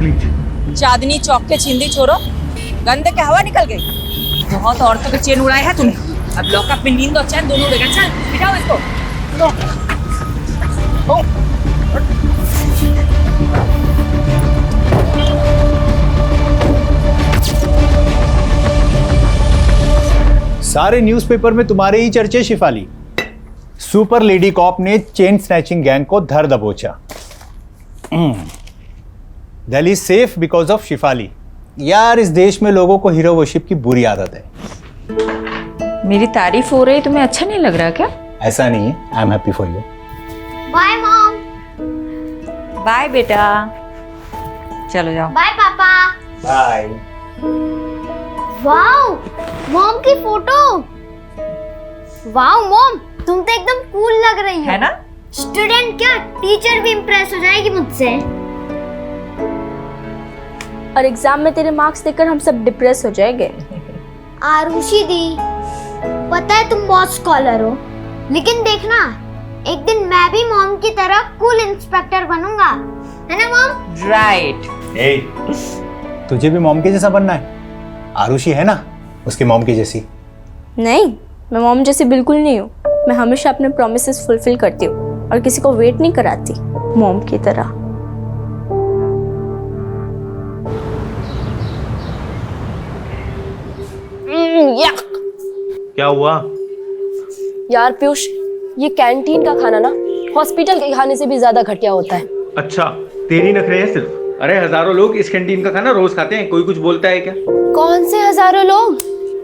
Please. Chandni Chowk के छिंदी छोरो, गंदे के हवा निकल गई। बहुत औरतों के चैन उड़ाए है तूने, अब लॉकअप में नींद और चैन दोनों उड़ेगा। चल बिठाओ इसको। सारे न्यूज़पेपर में तुम्हारे ही चर्चे शिफाली। सुपर लेडी कॉप ने चेन स्नैचिंग गैंग को धर दबोचा। Delhi safe because of Shifali. यार इस देश में लोगों को हीरो वर्शिप की बुरी आदत है। मेरी तारीफ हो रही, तुम्हें अच्छा नहीं लग रहा क्या? ऐसा नहीं है, I am happy for you. Bye mom. Bye बेटा, चलो जाओ। Bye papa. Bye. Wow, mom की फोटो। वाओ मॉम, तुम तो एकदम कूल लग रही हो। है ना? स्टूडेंट क्या, टीचर भी इम्प्रेस हो जाएगी मुझसे। और एग्जाम में तेरे मार्क्स देखकर हम सब डिप्रेस हो जाएंगे। आरुषि दी, पता है तुम बहुत स्कॉलर हो, लेकिन देखना एक दिन मैं भी मॉम की तरह कूल इंस्पेक्टर बनूंगा, है ना मॉम? राइट। ए, तुझे भी मॉम के जैसा बनना है? आरुषि है ना उसकी मॉम की जैसी। नहीं, मैं मॉम जैसी बिल्कुल नहीं हूँ। मैं हमेशा अपने प्रॉमिसेस फुलफिल करती हूँ और किसी को वेट नहीं कराती, मॉम की तरह। क्या हुआ? यार पीयूष, ये कैंटीन का खाना ना हॉस्पिटल के खाने से भी ज्यादा घटिया होता है। अच्छा, तेरी नखरे हैं सिर्फ। अरे हजारों लोग इस कैंटीन का खाना रोज खाते हैं, कोई कुछ बोलता है क्या? कौन से हजारों लोग?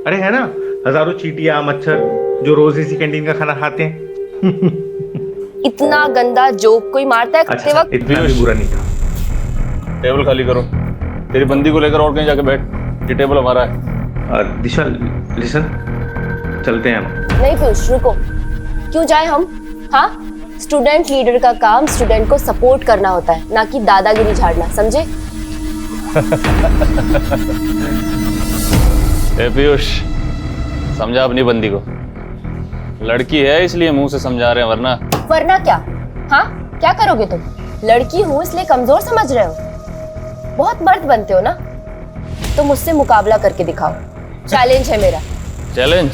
अरे है ना, हजारों चींटियां मच्छर जो रोज इसी कैंटीन का खाना खाते हैं। इतना गंदा जोक कोई मारता है खाते अच्छा, वक्त? इतना भी बुरा नहीं था। टेबल खाली करो। तेरी बंदी को लेकर और कहीं जाके बैठ, ये टेबल हमारा है। दिशा लिसन, चलते हैं हम। नहीं पीयूष, रुको। क्यों जाए हम? हाँ, स्टूडेंट लीडर का काम स्टूडेंट को सपोर्ट करना होता है, ना कि दादागिरी झाड़ना, समझे? ए पीयूष, समझा अपनी बंदी को। लड़की है इसलिए मुंह से समझा रहे हैं, वरना क्या? हाँ, क्या करोगे तुम? लड़की हूँ इसलिए कमजोर समझ रहे हो? बहुत मर्द बनते हो ना, तो मुझसे मुकाबला करके दिखाओ। चैलेंज है मेरा। चैलेंज?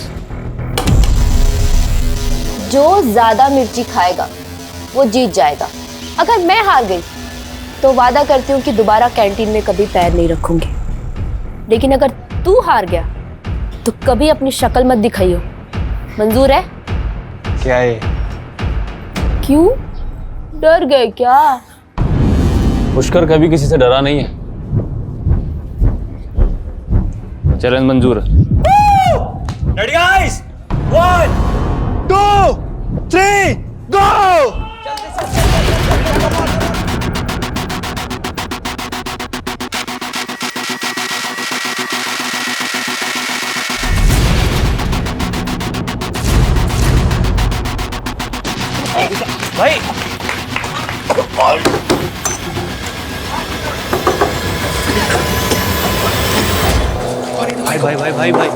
जो ज्यादा मिर्ची खाएगा वो जीत जाएगा। अगर मैं हार गई तो वादा करती हूँ कि दोबारा कैंटीन में कभी पैर नहीं रखूंगी, लेकिन अगर तू हार गया तो कभी अपनी शक्ल मत दिखाइयो। मंजूर है? क्या है? क्यों डर गए क्या? पुष्कर कभी किसी से डरा नहीं है। चैलेंज मंजूर है। रेडी गाइस, 1 2 3 गो। भाई भाई भाई भाई भाई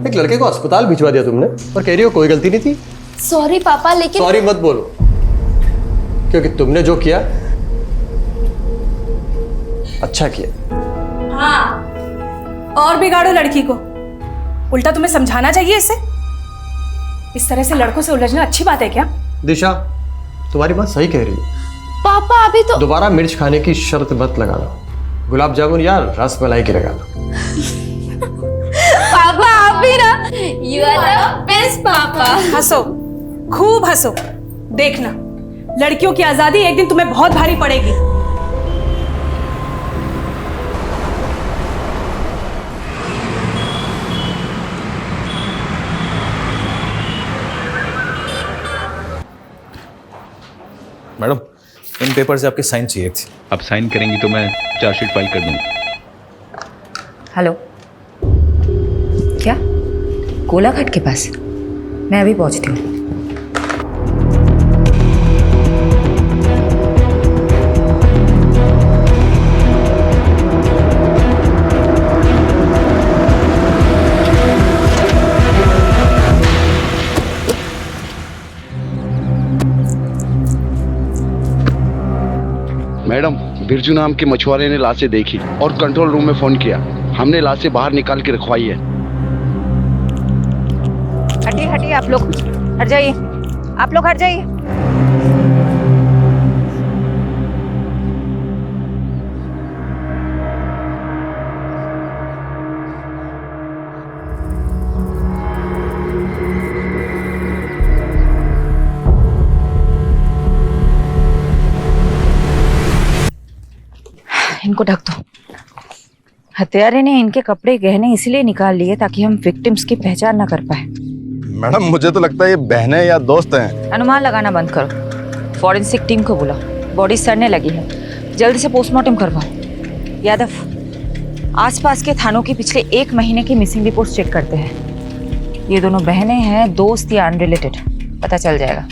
एक लड़के को अस्पताल भिजवा दिया तुमने और कह रही हो कोई गलती नहीं थी। सॉरी पापा, लेकिन सॉरी मत बोलो, क्योंकि तुमने जो किया अच्छा किया। हाँ, और बिगाड़ो लड़की को। उल्टा तुम्हें समझाना चाहिए इसे। इस तरह से लड़कों से उलझना अच्छी बात है क्या? दिशा, तुम्हारी बात सही कह रही है। पापा अभी तो दोबारा मिर्च खाने की शर्त मत लगा लो। गुलाब जामुन या रस मलाई की लगा लो। पापा आप भी ना, यू आर द बेस्ट पापा। हंसो, खूब हंसो। देखना, लड़कियों की आजादी एक दिन तुम्हें बहुत भारी पड़ेगी। मैडम, इन पेपर से आपके साइन चाहिए थे। अब साइन करेंगी तो मैं चार्जशीट फाइल कर दूंगा। हेलो, क्या कोलाघाट के पास? मैं अभी पहुंचती हूँ। मैडम, बिरजू नाम के मछुआरे ने लाशें देखी और कंट्रोल रूम में फोन किया। हमने लाशें बाहर निकाल के रखवाई है। हटिए हटिए, आप लोग हट जाइए, आप लोग हट जाइए। इनको ढक दो। हत्यारे ने इनके कपड़े गहने इसलिए निकाल लिए ताकि हम विक्टिम्स की पहचान न कर पाए। मैडम मुझे तो लगता है ये बहनें या दोस्त हैं। अनुमान लगाना बंद करो। फॉरेंसिक टीम को बुलाओ, बॉडी सड़ने लगी है, जल्दी से पोस्टमार्टम करवाओ। यादव, आसपास के थानों की पिछले 1 महीने की मिसिंग रिपोर्ट चेक करते हैं। ये दोनों बहनें हैं, दोस्त या अनरिलेटेड, पता चल जाएगा।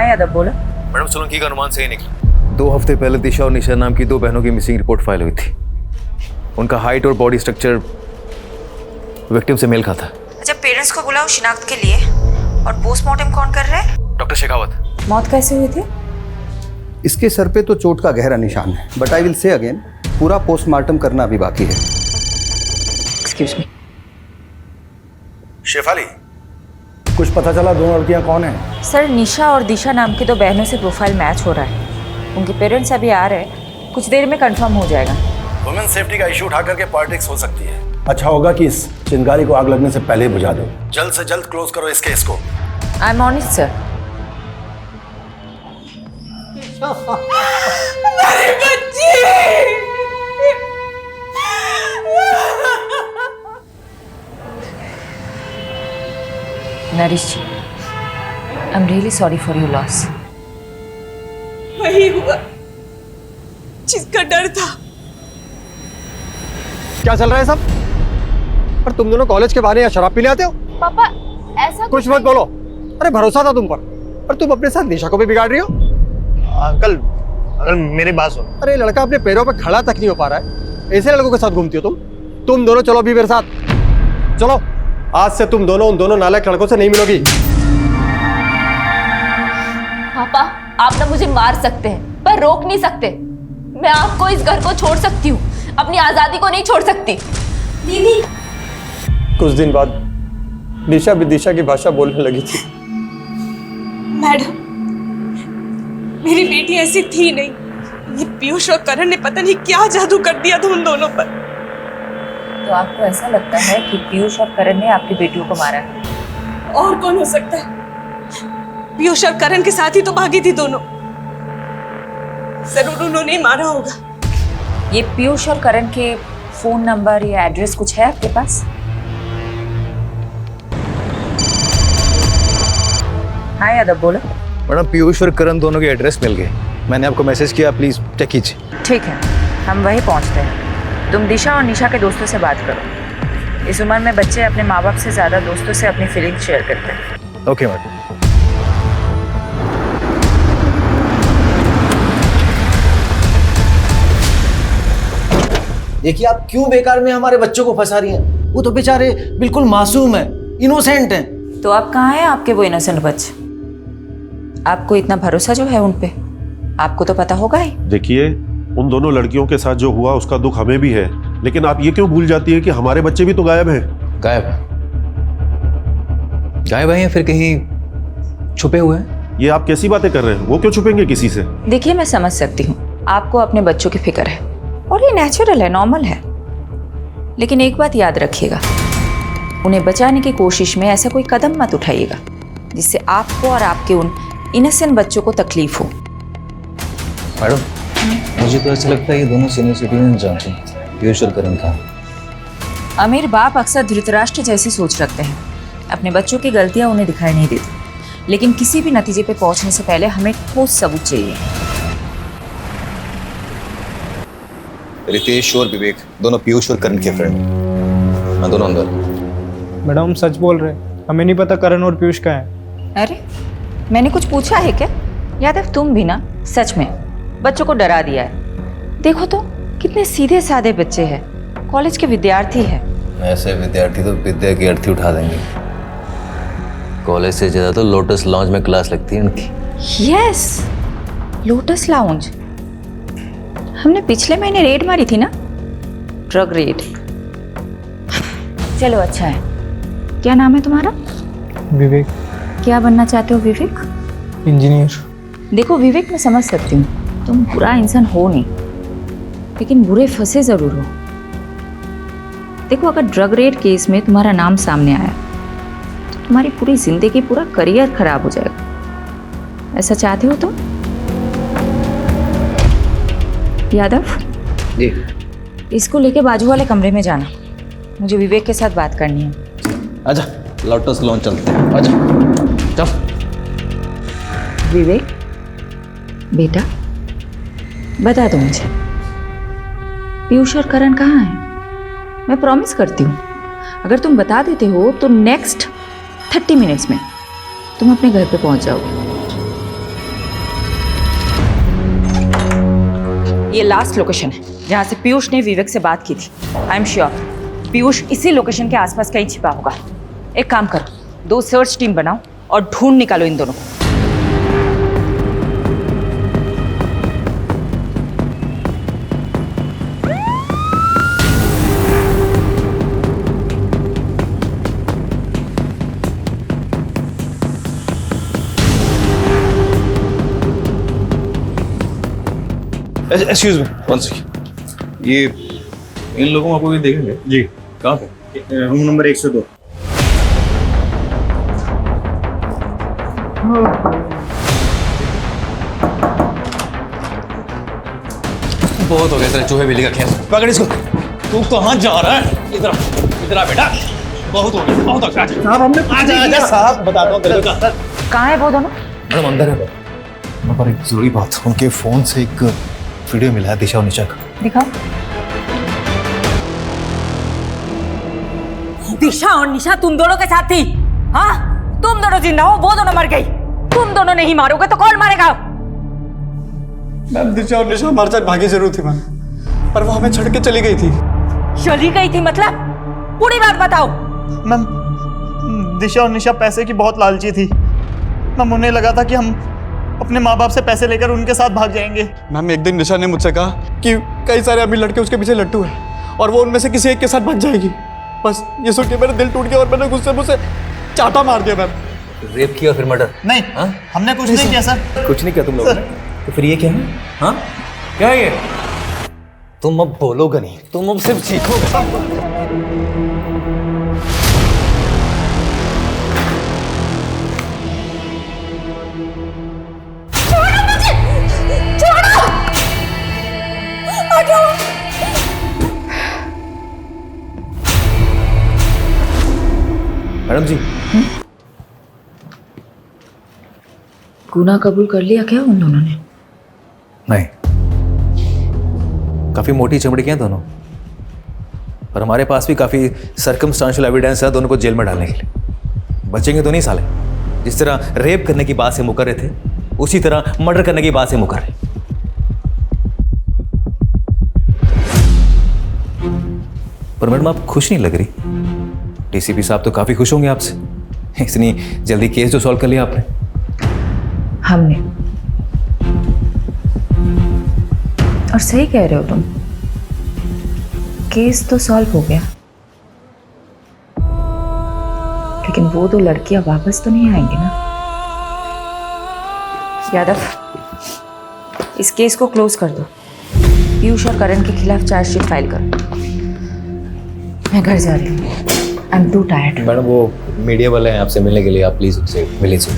यादव बोलो। मैडम सोलंकी का अनुमान सही निकला। 2 हफ्ते पहले दिशा और निशा नाम की 2 बहनों की मिसिंग रिपोर्ट फाइल हुई थी। उनका हाइट और बॉडी स्ट्रक्चर विक्टिम से मेल खाता। अच्छा, पेरेंट्स को बुलाओ शिनाख्त के लिए। और पोस्टमार्टम कौन कर रहा है? डॉक्टर शेखावत। मौत कैसे हुई थी? इसके सर पे तो चोट का गहरा निशान है, but I will say again, पूरा पोस्टमार्टम करना अभी बाकी है। Excuse me. शेफाली, कुछ पता चला दोनों लड़कियां कौन हैं? सर, निशा और दिशा नाम की 2 बहनों से प्रोफाइल मैच हो रहा है। उनके पेरेंट्स अभी आ रहे हैं, कुछ देर में कंफर्म हो जाएगा। वुमेन सेफ्टी का इशू उठा करके पॉलिटिक्स हो सकती है। अच्छा होगा कि इस चिंगारी को आग लगने से पहले ही बुझा दो। जल्द से जल्द क्लोज करो इस केस को। I am on it sir. Narish ji, I am really sorry for your loss. वही हुआ जिसका डर था। क्या चल रहा है सब? पर तुम दोनों कॉलेज के बाहर या शराब पीने आते हो? पापा ऐसा कुछ मत बोलो। अरे भरोसा था तुम पर तुम अपने साथ निशा को भी बिगाड़ रही हो। अंकल मेरी बात सुनो। अरे लड़का अपने पैरों पे खड़ा तक नहीं हो पा रहा है, ऐसे लड़कों के साथ घूमती हो तुम दोनों चलो अभी मेरे साथ चलो। आज से तुम दोनों उन दोनों नालायक लड़कों से नहीं मिलोगी। पापा आप ना मुझे मार सकते हैं पर रोक नहीं सकते। मैं आपको इस घर को छोड़ सकती हूँ, अपनी आजादी को नहीं छोड़ सकती। दीदी। कुछ दिन बाद निशा विदिशा की भाषा बोलने लगी थी। मैडम, मेरी बेटी ऐसी थी नहीं। ये पीयूष और करण ने पता नहीं क्या जादू कर दिया था उन दोनों पर। तो आपको ऐसा लगता है कि पीयूष और करण ने आपकी बेटियों को मारा है? और कौन हो सकता है? पीयूष और करण के साथ ही तो भागी थी दोनों। जरूर उन्होंने ही मारा होगा। ये पीयूष और करण के फोन नंबर या एड्रेस कुछ है आपके पास? हाँ यादव बोलो। मैडम पीयूष और करण दोनों के एड्रेस मिल गए, मैंने आपको मैसेज किया, प्लीज चेक कीजिए। ठीक है, हम वहीं पहुंचते हैं। तुम दिशा और निशा के दोस्तों से बात करो। इस उम्र में बच्चे अपने माँ बाप से ज्यादा दोस्तों से अपनी फीलिंग्स शेयर करते हैं। Okay madam. देखिए आप क्यों बेकार में हमारे बच्चों को फंसा रही हैं? वो तो बेचारे बिल्कुल मासूम हैं, इनोसेंट हैं। तो आप कहाँ हैं आपके वो इनोसेंट बच्चे? आपको इतना भरोसा जो है उन पे, आपको तो पता होगा ही। देखिए, उन दोनों लड़कियों के साथ जो हुआ उसका दुख हमें भी है, लेकिन आप ये क्यों भूल जाती है कि हमारे बच्चे भी तो गायब हैं। गायब है या फिर कहीं छुपे हुए हैं? ये आप कैसी बातें कर रहे हैं? वो क्यों छुपेंगे किसी से? देखिए, मैं समझ सकती हूँ आपको अपने बच्चों की फिक्र है और ये नेचुरल है, नॉर्मल है। लेकिन एक बात याद रखिएगा, उन्हें बचाने की कोशिश में ऐसा कोई कदम मत उठाइएगा जिससे आपको और आपके उन इनोसेंट बच्चों को तकलीफ हो। मैडम मुझे तो ऐसा लगता है ये दोनों सीनियर सिटीजन जानते हैं पीयूष और करण का। अमीर बाप अक्सर धृतराष्ट्र जैसी सोच रखते हैं, अपने बच्चों की गलतियां उन्हें दिखाई नहीं देती। लेकिन किसी भी नतीजे पे पहुंचने से पहले हमें ठोस सबूत चाहिए। रितेश और विवेक दोनों पीयूष और करण के फ्रेंड, मैं दोनों अंदर। मैडम सच बोल रहे हैं। हमें नहीं पता करण और पीयूष कहाँ हैं। अरे मैंने कुछ पूछा है क्या? यादव तुम भी ना सच में बच्चों को डरा दिया है। देखो तो कितने सीधे साधे बच्चे हैं, कॉलेज के विद्यार्थी हैं। ऐसे विद्यार्थी तो विद्या की अर्थी उठा देंगे। कॉलेज से ज्यादा तो लोटस लॉन्च में क्लास लगती है उनकी। Yes, lotus lounge. हमने पिछले महीने रेड मारी थी ना, ड्रग रेड। चलो अच्छा है। क्या नाम है तुम्हारा? विवेक। क्या बनना चाहते हो विवेक? इंजीनियर। देखो विवेक, मैं समझ सकती हूँ तुम बुरा इंसान हो नहीं, लेकिन बुरे फंसे जरूर हो। देखो अगर ड्रग रेड केस में तुम्हारा नाम सामने आया तो तुम्हारी पूरी जिंदगी, पूरा करियर खराब हो जाएगा। ऐसा चाहते हो तुम? यादव जी। इसको लेके बाजू वाले कमरे में जाना, मुझे विवेक के साथ बात करनी है। आजा लोटस लॉन्च चलते हैं, आजा चल। विवेक बेटा बता दो मुझे, पीयूष और करण कहाँ हैं? मैं प्रॉमिस करती हूँ अगर तुम बता देते हो तो नेक्स्ट 30 मिनट्स में तुम अपने घर पे पहुंच जाओगे। ये लास्ट लोकेशन है जहां से पीयूष ने विवेक से बात की थी। आई एम श्योर पीयूष इसी लोकेशन के आसपास कहीं छिपा होगा। एक काम करो, 2 सर्च टीम बनाओ और ढूंढ निकालो इन दोनों को। Excuse me, one second. ये इन लोगों को आपको देखेंगे जी? कहाँ पे? Room number 102। बहुत हो गया तेरे चूहे बिल्ली का खेल। पकड़ इसको। तू कहाँ जा रहा है? इधर आ बेटा, बहुत हो गया, बहुत हो गया। साहब हमने आजा साहब, बताता हूँ तेरे को। कहाँ है वो दोनों? मैडम अंदर है। मैं पर एक जरूरी बात, उनके फोन से एक वीडियो मिला है दिशा और निशा का। दिखाओ। दिशा और निशा तुम दोनों के साथ थी? हाँ, तुम दोनों जिंदा हो, वो दोनों मर गई। तुम दोनों नहीं मारोगे तो कौन मारेगा? मैम दिशा और निशा हमारे साथ भागी जरूर थी मैम, पर वो हमें छोड़ के चली गई थी। चली गई थी मतलब? पूरी बात बताओ। मैम दिशा और निशा पैसे की बहुत लालची थी मैम, उन्हें लगा था कि हम अपने माँ बाप से पैसे लेकर उनके साथ भाग जाएंगे। मैम एक दिन निशा ने मुझसे कहा कि कई सारे अमीर लड़के उसके पीछे लट्टू हैं और वो उनमें से किसी एक के साथ भाग जाएगी। बस ये सुन के मेरा दिल टूट गया और मैंने गुस्से मुझसे चाटा मार दिया मैम। रेप किया फिर मर्डर? नहीं हाँ? हमने कुछ नहीं किया सर। कुछ नहीं किया तुम लोगों ने? तो फिर ये क्या है? हाँ क्या है ये? तुम अब बोलोगे नहीं, तुम अब सिर्फ सीखोगे। मैडम जी, गुनाह कबूल कर लिया क्या उन दोनों ने? नहीं, काफी मोटी चमड़ी के हैं दोनों, और हमारे पास भी काफी सर्कमस्टांशियल एविडेंस है दोनों को जेल में डालने के लिए। बचेंगे तो नहीं साले। जिस तरह रेप करने की बात से मुकर रहे थे, उसी तरह मर्डर करने की बात से मुकर रहे। पर मैडम आप खुश नहीं लग रही। डीसीपी साहब तो काफी खुश होंगे आपसे, इतनी जल्दी केस जो सॉल्व कर लिया आपने। हमने? और सही कह रहे हो तुम, केस तो सॉल्व हो गया, लेकिन वो 2 लड़कियां वापस तो नहीं आएंगी ना? यादव, इस केस को क्लोज कर दो। पीयूष और करण के खिलाफ चार्जशीट फाइल करो। मैं घर जा रही हूँ, I am to tired. Madam वो मीडिया वाले हैं आपसे मिलने के लिए, आप प्लीज उनसे मिल लीजिए।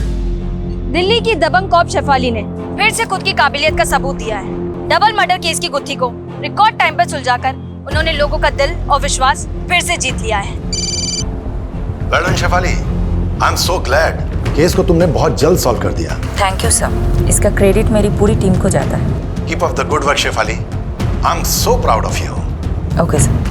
दिल्ली की दबंग कॉप शेफाली ने फिर से खुद की काबिलियत का सबूत दिया है। डबल मर्डर केस की गुत्थी को रिकॉर्ड टाइम पर सुलझाकर उन्होंने लोगों का दिल और विश्वास फिर से जीत लिया है। Well done Shefali, I am so glad. Case को तुमने बहुत जल्द सॉल्व कर दिया। थैंक यू सर, इसका क्रेडिट मेरी पूरी टीम को जाता है। Keep up the good work Shefali, I am so proud of you. Okay sir.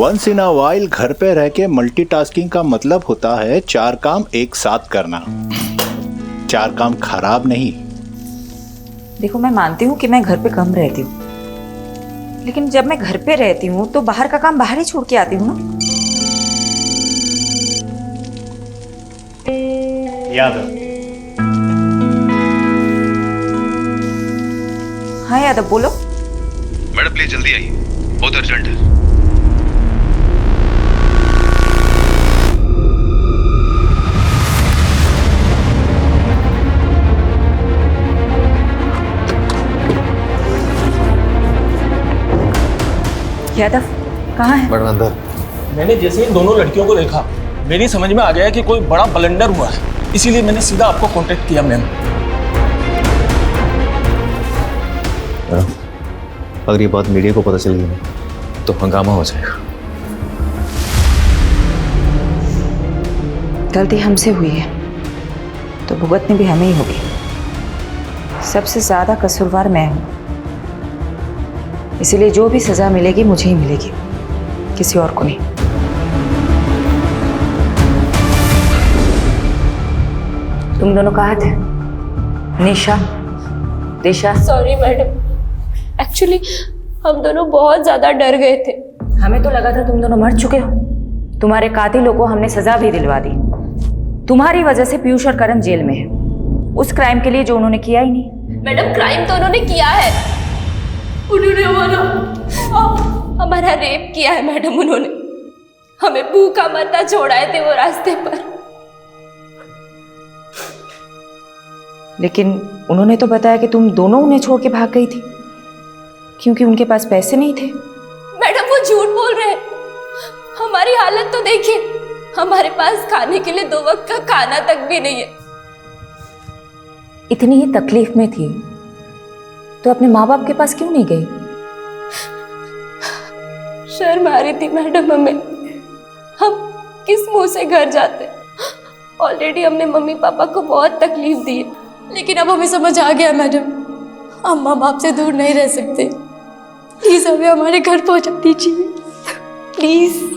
Once in a while घर पे रह के मल्टीटास्किंग का मतलब होता है 4 काम एक साथ करना। 4 काम खराब नहीं। देखो, मैं मानती हूँ कि मैं घर पे कम रहती हूँ, लेकिन जब मैं घर पे रहती हूँ तो बाहर का काम बाहर ही छोड़ के आती हूँ ना। यादव। हाँ यादव, बोलो। मैडम प्लीज जल्दी आइए, बहुत अर्जेंट है। यादव कहाँ है? मैडम अंदर। मैंने जैसे इन दोनों लड़कियों को देखा, मेरी समझ में आ गया कि कोई बड़ा ब्लंडर हुआ है, इसीलिए मैंने सीधा आपको कांटेक्ट किया। मैम, अगर ये बात मीडिया को पता चल गई तो हंगामा हो जाएगा। गलती हमसे हुई है तो भुगतनी भी हमें ही होगी। सबसे ज्यादा कसूरवार मैं हूं, इसीलिए जो भी सजा मिलेगी मुझे ही मिलेगी, किसी और को नहीं। तुम दोनों कहाँ थे? निशा, दिशा? सॉरी मैडम, एक्चुअली हम दोनों बहुत ज्यादा डर गए थे। हमें तो लगा था तुम दोनों मर चुके हो। तुम्हारे कातिलों को हमने सजा भी दिलवा दी। तुम्हारी वजह से पीयूष और करण जेल में है, उस क्राइम के लिए जो उन्होंने किया ही नहीं। मैडम, क्राइम तो उन्होंने किया है। उन्होंने हमारा रेप किया है मैडम। उन्होंने हमें भूखा मरना छोड़ाए थे वो रास्ते पर। लेकिन उन्होंने तो बताया कि तुम दोनों उन्हें छोड़ के भाग गई थी क्योंकि उनके पास पैसे नहीं थे। मैडम, वो झूठ बोल रहे हैं। हमारी हालत तो देखिए, हमारे पास खाने के लिए 2 वक्त का खाना तक भी नहीं है। इतनी ही तकलीफ में थी तो अपने माँ बाप के पास क्यों नहीं गई? शर्म आ रही थी मैडम हमें। हम किस मुंह से घर जाते? ऑलरेडी हमने मम्मी पापा को बहुत तकलीफ दी है, लेकिन अब हमें समझ आ गया मैडम, हम माँ बाप से दूर नहीं रह सकते। प्लीज हमें हमारे घर पहुंचा दीजिए, प्लीज।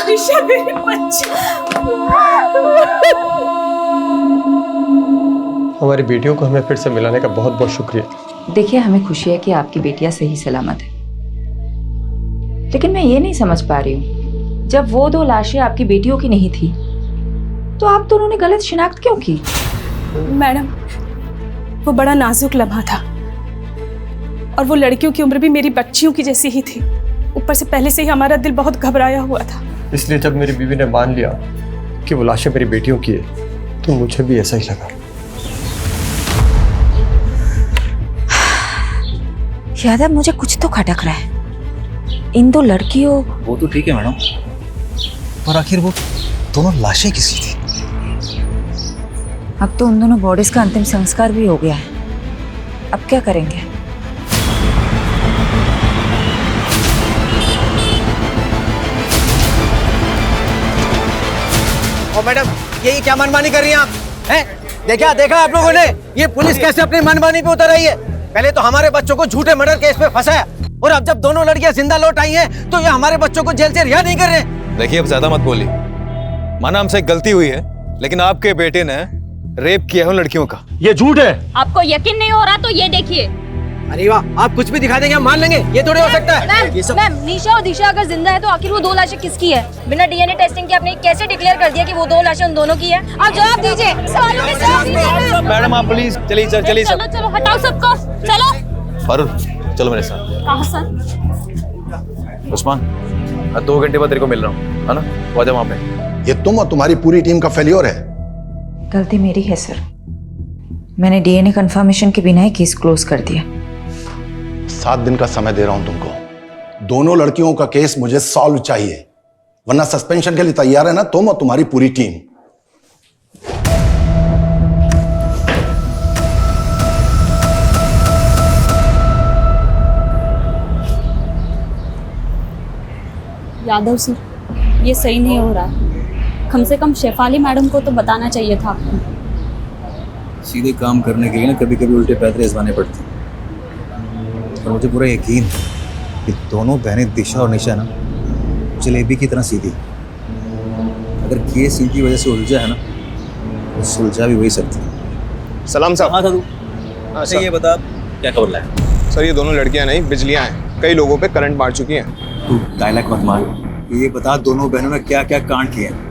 दिशा, मेरे बच्चे। हमारी बेटियों को हमें फिर से मिलाने का बहुत बहुत शुक्रिया। देखिए, हमें खुशी है कि आपकी बेटियां सही सलामत है, लेकिन मैं ये नहीं समझ पा रही हूँ, जब वो 2 लाशें आपकी बेटियों की नहीं थी तो आप दोनों ने गलत शिनाख्त क्यों की? मैडम, वो बड़ा नाजुक लम्हा था और वो लड़कियों की उम्र भी मेरी बच्चियों की जैसी ही थी। ऊपर से पहले से ही हमारा दिल बहुत घबराया हुआ था। इसलिए जब मेरी बीवी ने मान लिया कि वो लाशें मेरी बेटियों की है तो मुझे भी ऐसा ही लगा। यादव, मुझे कुछ तो खटक रहा है। इन 2 लड़कियों... वो तो ठीक है मैडम, पर आखिर वो दोनों लाशें किसकी थी? अब तो उन दोनों बॉडीज का अंतिम संस्कार भी हो गया है, अब क्या करेंगे? ओ मैडम, ये क्या मनमानी कर रही हैं आप? हैं? देखा आप लोगों ने ये पुलिस कैसे अपनी मनमानी पे उतर आई है? पहले तो हमारे बच्चों को झूठे मर्डर केस में फंसाया, और अब जब दोनों लड़कियां जिंदा लौट आई हैं तो ये हमारे बच्चों को जेल से रिहा नहीं कर रहे। देखिए, अब ज्यादा मत बोलिए। माना हमसे गलती हुई है, लेकिन आपके बेटे ने रेप किया है उन लड़कियों का। ये झूठ है। आपको यकीन नहीं हो रहा तो ये देखिए। अरे वाह, आप कुछ भी दिखा देंगे हम मान लेंगे, ये थोड़ी हो सकता है। मैम, निशा और दिशा अगर जिंदा है तो आखिर वो 2 लाशें किसकी है? बिना डीएनए टेस्टिंग के आपने कैसे डिक्लेयर कर दिया कि वो 2 लाशें उन दोनों की है? आप जवाब दीजिए, सवालों के जवाब दीजिए। मैडम आप प्लीज चलिए, चलिए सब। चलो हटाओ सबको, चलो। फारूक, चलो मेरे साथ। कहाँ सर? उस्मान, 2 घंटे बाद तेरे को मिल रहा हूँ, है ना? वो आजा वहाँ पे। ये तुम और तुम्हारी पूरी टीम का फेलियर है। गलती मेरी है सर, मैंने डीएनए कंफर्मेशन के बिना ही केस क्लोज कर दिया। 7 दिन का समय दे रहा हूं तुमको। दोनों लड़कियों का केस मुझे सॉल्व चाहिए, वरना सस्पेंशन के लिए तैयार है ना तुम और तुम्हारी पूरी टीम। यादव सर, ये सही नहीं हो रहा। कम से कम शेफाली मैडम को तो बताना चाहिए था आपको। सीधे काम करने के लिए ना कभी कभी उल्टे पैदल आजमाने पड़ते हैं। और मुझे पूरा यकीन है कि दोनों बहनें दिशा और निशा ना जलेबी की तरह सीधी। अगर केस इनकी वजह से उलझा है ना तो सुलझा भी वही सकती है। सलाम साहब। हाँ साधु। अच्छा ये बता क्या खबर लाया? सर ये दोनों लड़कियां नहीं बिजलियां हैं, कई लोगों पे करंट मार चुकी हैं। तू डायलॉग मत मार, ये बता दोनों बहनों ने क्या क्या कांड किए हैं?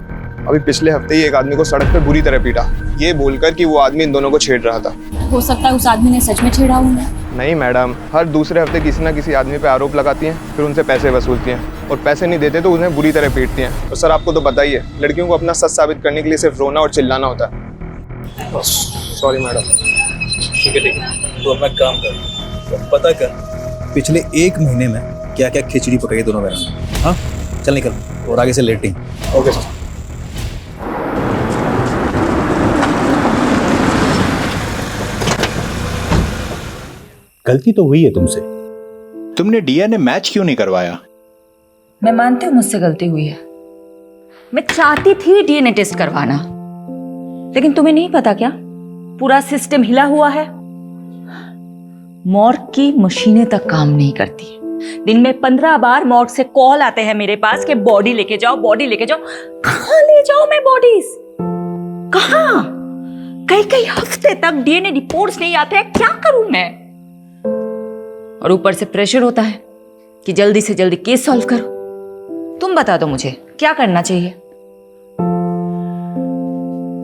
अभी पिछले हफ्ते ही एक आदमी को सड़क पे बुरी तरह पीटा, ये बोलकर कि वो आदमी इन दोनों को छेड़ रहा था। हो सकता है उस आदमी ने सच में छेड़ा उन्हें। नहीं मैडम, हर दूसरे हफ्ते किसी ना किसी आदमी पे आरोप लगाती हैं, फिर उनसे पैसे वसूलती हैं और पैसे नहीं देते तो उन्हें बुरी तरह पीटती हैं। और सर आपको तो पता ही है, लड़कियों को अपना सच साबित करने के लिए सिर्फ रोना और चिल्लाना होता है। Sorry madam. ठीक है, तो अपना काम कर, तो पता कर पिछले 1 महीने में क्या क्या खिचड़ी पकाई दोनों बहनों ने। हाँ चल निकल, और आगे से लेटिंग। Okay sir. गलती तो हुई है तुमसे, तुमने डीएनए मैच क्यों नहीं करवाया? मैं मानती हूँ मुझसे गलती हुई है। मैं चाहती थी डीएनए टेस्ट करवाना, लेकिन तुम्हें नहीं पता क्या पूरा सिस्टम हिला हुआ है। मॉर्ग की मशीनें तक काम नहीं करती। दिन में 15 बार मॉर्ग से कॉल आते हैं मेरे पास कि बॉडी लेके जाओ, बॉडी लेके जाओ। कहाँ ले जाओ मैं बॉडीज? कहाँ? कई कई हफ्ते तक डीएनए रिपोर्ट्स नहीं आते हैं, क्या करूं मैं? और ऊपर से प्रेशर होता है कि जल्दी से जल्दी केस सॉल्व करो। तुम बता दो मुझे क्या करना चाहिए?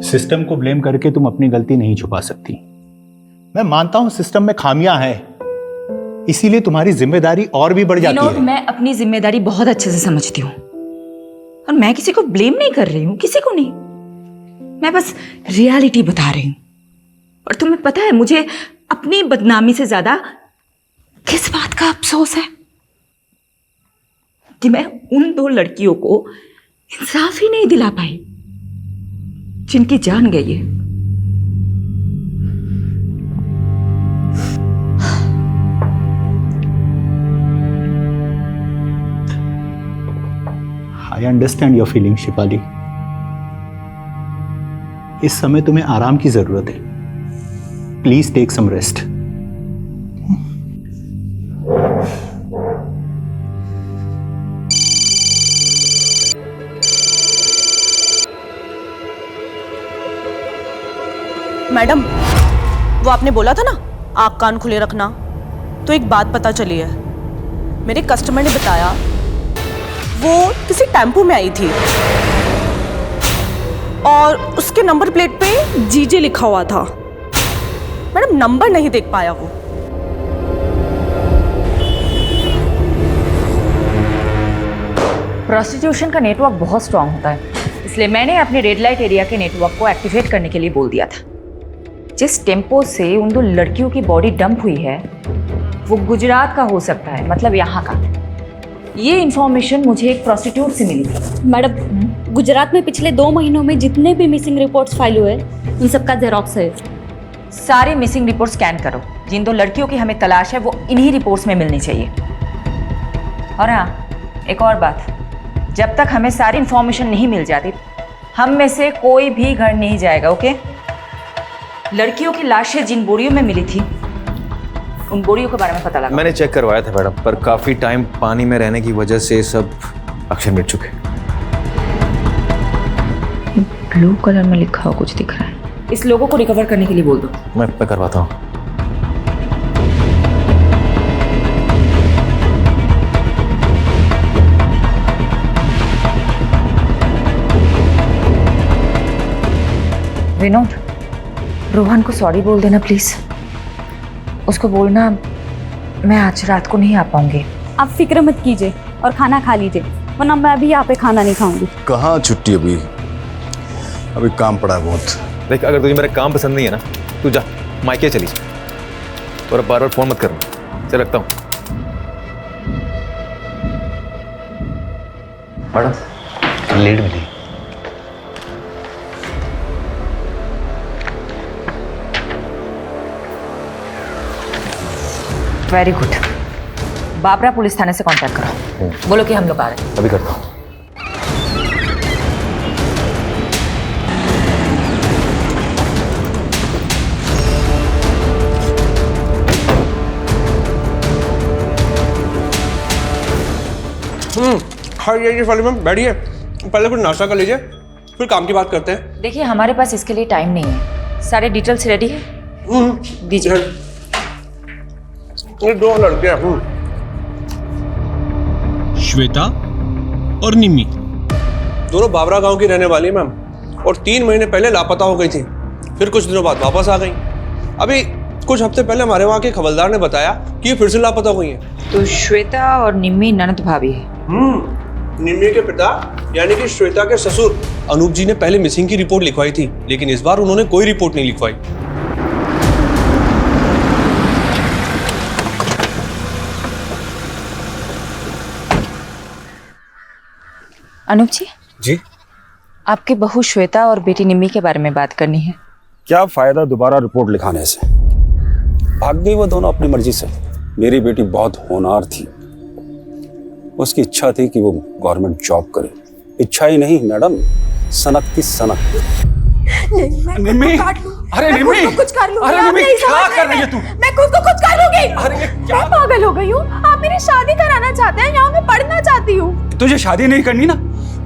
सिस्टम को ब्लेम करके तुम अपनी गलती नहीं छुपा सकती। मैं मानता हूं सिस्टम में खामियां हैं, इसीलिए तुम्हारी जिम्मेदारी और भी बढ़ जाती है। मैं अपनी जिम्मेदारी बहुत अच्छे से समझती हूँ और मैं किसी को ब्लेम नहीं कर रही हूँ, किसी को नहीं। मैं बस रियलिटी बता रही हूँ। और तुम्हें पता है मुझे अपनी बदनामी से ज्यादा किस बात का अफसोस है कि मैं उन 2 लड़कियों को इंसाफ ही नहीं दिला पाई जिनकी जान गई है। I understand your feeling Shipali. इस समय तुम्हें आराम की जरूरत है। Please take some rest. Madam, वो आपने बोला था ना आँख कान खुले रखना, तो एक बात पता चली है। मेरे कस्टमर ने बताया वो किसी टेम्पो में आई थी और उसके नंबर प्लेट पे जीजे लिखा हुआ था। मैडम नंबर नहीं देख पाया वो। प्रोस्टिट्यूशन का नेटवर्क बहुत स्ट्रांग होता है, इसलिए मैंने अपने रेड लाइट एरिया के नेटवर्क को एक्टिवेट करने के लिए बोल दिया था। जिस टेम्पो से उन 2 लड़कियों की बॉडी डंप हुई है वो गुजरात का हो सकता है, मतलब यहाँ का। ये इंफॉर्मेशन मुझे एक प्रोस्टिट्यूट से मिली थी। मैडम, गुजरात में पिछले 2 महीनों में जितने भी मिसिंग रिपोर्ट्स फाइल हुए उन सबका जेरॉक्स है। सारे मिसिंग रिपोर्ट स्कैन करो। जिन 2 लड़कियों की हमें तलाश है वो इन्हीं रिपोर्ट्स में मिलनी चाहिए। और हाँ, एक और बात, जब तक हमें सारी इंफॉर्मेशन नहीं मिल जाती हम में से कोई भी घर नहीं जाएगा, ओके? लड़कियों की लाशें जिन बोरियों में मिली थी उन बोरियों के बारे में पता लगा। मैंने चेक करवाया था मैडम, पर काफी टाइम पानी में रहने की वजह से सब अक्षर मिट चुके। ब्लू कलर में लिखा हुआ कुछ दिख रहा है। इस लोगों को रिकवर करने के लिए बोल दो। मैं करवाता हूँ। विनोद, रोहन को सॉरी बोल देना प्लीज। उसको बोलना मैं आज रात को नहीं आ पाऊंगी। आप फिक्र मत कीजिए और खाना खा लीजिए, वरना मैं भी यहाँ पे खाना नहीं खाऊंगी। कहाँ छुट्टी? अभी काम पड़ा है बहुत। देख, अगर तुझे मेरा काम पसंद नहीं है ना, तू जा मायके चली जा और बार बार फोन मत करना। चल रखता हूँ। मैडम लीड मिली। Very good. बाबरा पुलिस थाने से कांटेक्ट करो, बोलो कि हम लोग आ रहे हैं। अभी करता हूँ। हाँ ये वाली मैम बैठिए, पहले कुछ नाश्ता कर लीजिए, फिर काम की बात करते हैं। देखिए हमारे पास इसके लिए टाइम नहीं है। सारे डिटेल्स रेडी है, दीजिए। ये 2 लड़के हैं, श्वेता और निम्मी, दोनों बाबरा गांव की रहने वाली है मैम, और 3 महीने पहले लापता हो गई थी, फिर कुछ दिनों बाद वापस आ गई। अभी कुछ हफ्ते पहले हमारे वहाँ के खबरदार ने बताया कि ये फिर से लापता हुई है। तो श्वेता और निम्मी ननद भाभी है। निम्मी के पिता यानी कि श्वेता के ससुर अनूप जी ने पहले मिसिंग की रिपोर्ट लिखवाई थी, लेकिन इस बार उन्होंने कोई रिपोर्ट नहीं लिखवाई। अनूप जी, जी आपकी बहू श्वेता और बेटी निम्मी के बारे में बात करनी है। क्या फायदा दोबारा रिपोर्ट लिखाने से? भाग गई वो दोनों अपनी मर्जी से। मेरी बेटी बहुत होनहार थी, उसकी इच्छा थी कि वो गवर्नमेंट जॉब करे। इच्छा ही नहीं मैडम, सनकती सनक। निम्मी, अरे निम्मी, कुछ कर लूंगी। अरे निम्मी, क्या कर रही है तू? मैं खुद को कुछ कर लूंगी। अरे क्या? मैं पागल हो गई हूँ। आप मेरी शादी कराना चाहते हैं, यहाँ मैं पढ़ना चाहती हूँ। तुझे शादी नहीं करनी ना,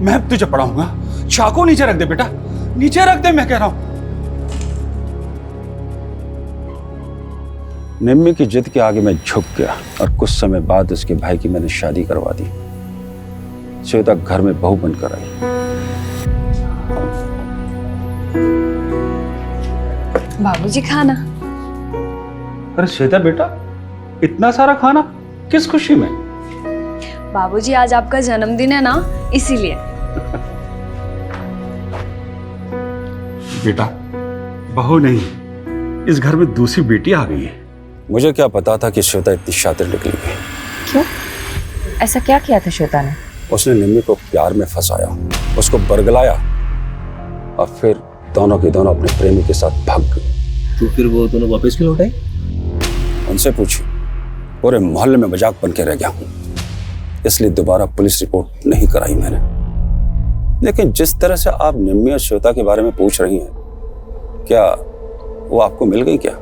मैं तुझे पढ़ाऊंगा। चाकू नीचे रख दे बेटा, नीचे रख दे, मैं कह रहा हूँ। निम्मी की जिद के आगे मैं झुक गया और कुछ समय बाद उसके भाई की मैंने शादी करवा दी। श्वेता घर में बहू बनकर आई। बाबूजी खाना। अरे श्वेता बेटा, इतना सारा खाना किस खुशी में? बाबूजी आज आपका जन्मदिन है ना, इसीलिए। बेटा, बहू नहीं, इस घर में दूसरी बेटी आ गई है। मुझे क्या पता था कि श्वेता इतनी शातिर निकली है। क्यों? ऐसा क्या किया था श्वेता ने? उसने निम्मी को प्यार में फंसाया, उसको बरगलाया और फिर दोनों के दोनों अपने प्रेमी के साथ भाग गई। तो फिर वो दोनों वापस क्यों लौटे? उनसे पूछी, पूरे मोहल्ले में मजाक बन के रह गया हूँ, इसलिए दोबारा पुलिस रिपोर्ट नहीं कराई मैंने। लेकिन जिस तरह से आप निम्मी और श्वेता के बारे में पूछ रही हैं, क्या वो आपको मिल गई क्या?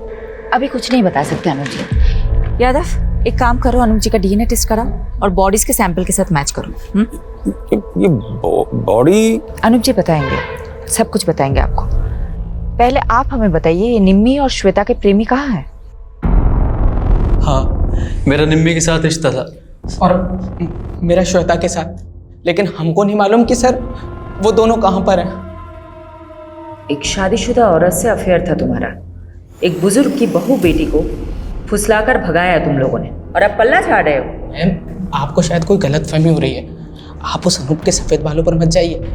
अभी कुछ नहीं बता सकते अनुज जी। यादव, एक काम करो, अनुज जी का डीएनए टेस्ट कराओ और बॉडीज के सैंपल के साथ मैच करो। ये बॉडी? अनुज जी बताएंगे, सब कुछ बताएंगे आपको। पहले आप हमें बताइए, ये निम्मी और श्वेता के प्रेमी कहाँ हैं? हाँ, मेरा निम्मी के साथ रिश्ता था और मेरा श्वेता के साथ, लेकिन हमको नहीं मालूम कि सर वो दोनों कहाँ पर हैं। एक शादीशुदा औरत से अफेयर था तुम्हारा, एक बुजुर्ग की बहू बेटी को फुसलाकर भगाया तुम लोगों ने, और अब पल्ला झाड़ रहे हो। मैम, आपको शायद कोई गलतफहमी हो रही है। आप उस अनूप के सफेद बालों पर मत जाइए,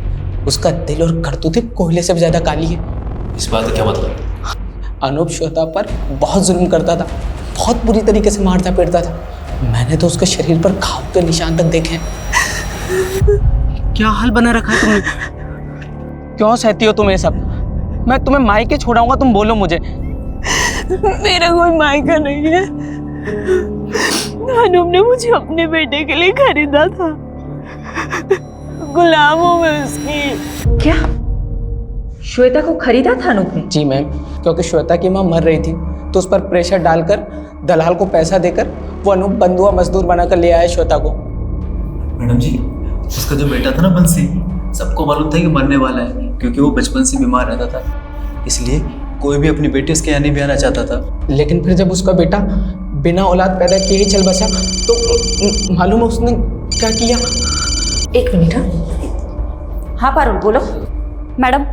उसका दिल और करतूतें कोयले से भी ज्यादा काली है। इस बात का क्या मतलब? अनूप श्वेता पर बहुत जुल्म करता था, बहुत बुरी तरीके से मारता पीटता था। मैंने तो उसके शरीर पर घाव के निशान तक देखे हैं। क्या हाल बना रखा है तुमने? क्यों सहती हो तुम ये सब? मैं तुम्हें मायके छोड़ाऊंगा, तुम बोलो मुझे। मेरा कोई मायका नहीं है। अनूप ने मुझे अपने बेटे के लिए खरीदा था, गुलाम हूं मैं उसकी। क्या श्वेता को खरीदा था अनूप ने? जी मैम, क्योंकि श्वेता की माँ मर रही थी, तो उस पर प्रेशर डालकर दलाल को पैसा देकर वो अनूप बंधुआ मजदूर बनाकर ले आया श्वेता को। मैडम जी, उसका जो बेटा था ना बंसी, सबको मालूम था कि मरने वाला है, क्योंकि वो बचपन से बीमार रहता था, इसलिए कोई भी अपनी बेटी उसके यहाँ नहीं भी आना चाहता था। लेकिन फिर जब उसका बेटा बिना औलाद पैदा किए ही चल बसा, तो मालूम है उसने क्या किया? एक मिनट। हाँ पारुल, बोलो। मैडम,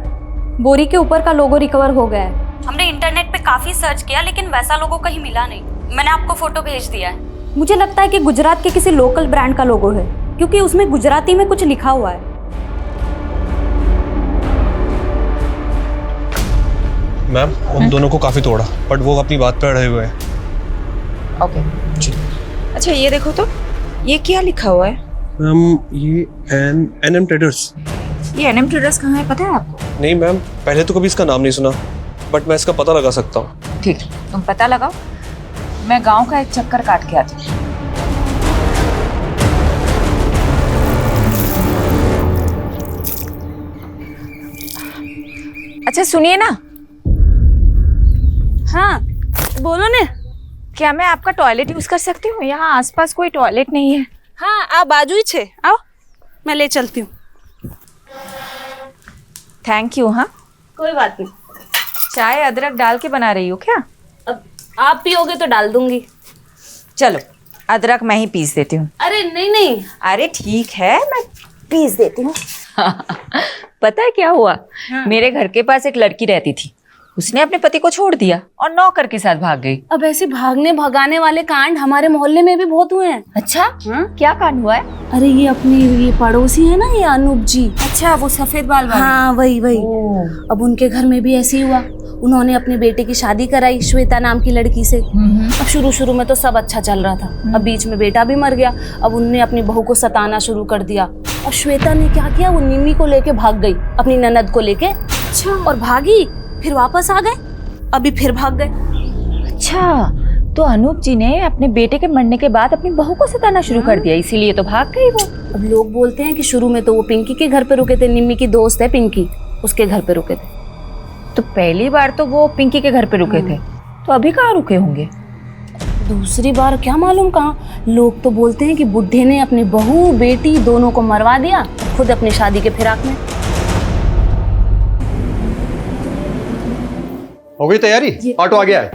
बोरी के ऊपर का लोगो रिकवर हो गया है। हमने इंटरनेट पे काफी सर्च किया, लेकिन वैसा लोगो कहीं मिला नहीं। मैंने आपको फोटो भेज दिया है। मुझे लगता है कि गुजरात के किसी लोकल ब्रांड का लोगो है, क्योंकि उसमें गुजराती में कुछ लिखा हुआ है। मैम, उन दोनों को काफी तोड़ा, बट वो अपनी बात पर अड़े हुए हैं। ओके जी। अच्छा ये देखो तो, ये क्या लिखा हुआ है? मैम, ये एनएम ट्रेडर्स। ये एनएम ट्रेडर्स कहाँ है, पता है आपको? नहीं मैम, पहले तो कभी इसका नाम नहीं सुना, बट मैं इसका पता लगा सकता हूँ। ठीक, तुम पता लगाओ, मैं गांव का एक चक्कर काट के आती हूँ। अच्छा सुनिए ना। हाँ बोलो ने। क्या मैं आपका टॉयलेट यूज कर सकती हूँ? यहाँ आसपास कोई टॉयलेट नहीं है। हाँ, आ बाजू ही छे, आओ। मैं ले चलती हूँ। Thank you. हाँ, कोई बात नहीं। चाय अदरक डाल के बना रही हो क्या? अब आप पियोगे तो डाल दूंगी। चलो, अदरक मैं ही पीस देती हूँ। अरे नहीं नहीं, अरे ठीक है, मैं पीस देती हूँ। पता है क्या हुआ? मेरे घर के पास एक लड़की रहती थी, उसने अपने पति को छोड़ दिया और नौकर के साथ भाग गई। अब ऐसे भागने भगाने वाले कांड हमारे मोहल्ले में भी बहुत हुए हैं। अच्छा, क्या कांड हुआ है? अरे ये अपनी ये पड़ोसी है ना, ये अनूप जी। अच्छा, वो सफेद बाल वाले? हाँ वही। अब उनके घर में भी ऐसे ही हुआ। उन्होंने अपने बेटे की शादी कराई श्वेता नाम की लड़की से। अब शुरू में तो सब अच्छा चल रहा था, अब बीच में बेटा भी मर गया। अब उनने अपनी बहू को सताना शुरू कर दिया और श्वेता ने क्या किया, वो निम्मी को लेके भाग गई, अपनी ननद को लेके। अच्छा। और भागी, फिर वापस आ गए, अभी फिर भाग गए। अच्छा, तो अनूप जी ने अपने बेटे के मरने के बाद अपनी बहू को सताना शुरू कर दिया, इसीलिए तो भाग गई वो। अब लोग बोलते हैं कि शुरू में तो वो पिंकी के घर पे रुके थे, निम्मी की दोस्त है पिंकी, उसके घर पे रुके थे। तो पहली बार तो वो पिंकी के घर पे रुके थे, तो अभी कहाँ रुके होंगे? दूसरी बार क्या मालूम कहाँ। लोग तो बोलते हैं कि बुढ़े ने अपनी बहू बेटी दोनों को मरवा दिया, खुद अपनी शादी के फिराक में। हो गई तैयारी? ऑटो आ गया है।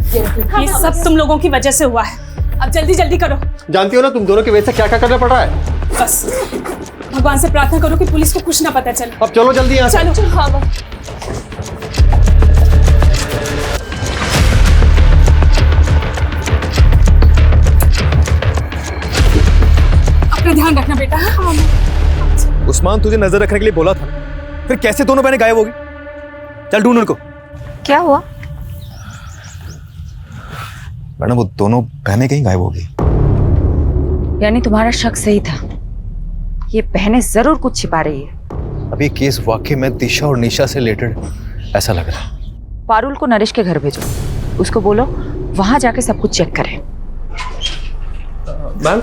ये सब तुम लोगों की वजह से हुआ है, अब जल्दी जल्दी करो। जानती हो ना तुम दोनों की वजह से क्या क्या करना पड़ रहा है। बस भगवान से प्रार्थना करो कि पुलिस को कुछ ना पता चले। अब चलो जल्दी यहाँ से। चलो। हाँ, अपना ध्यान रखना बेटा। उस्मान तुझे नजर रखने के लिए बोला था, फिर कैसे दोनों बहनें गायब हो गई? चल ढूंढ उनको। क्या हुआ? मैडम वो दोनों बहनें कहीं गायब हो गई। यानी तुम्हारा शक सही था, ये बहनें जरूर कुछ छिपा रही है। अभी केस वाकई में दिशा और निशा से रिलेटेड ऐसा लग रहा है। पारुल को नरेश के घर भेजो, उसको बोलो वहां जाके सब कुछ चेक करें। मैम,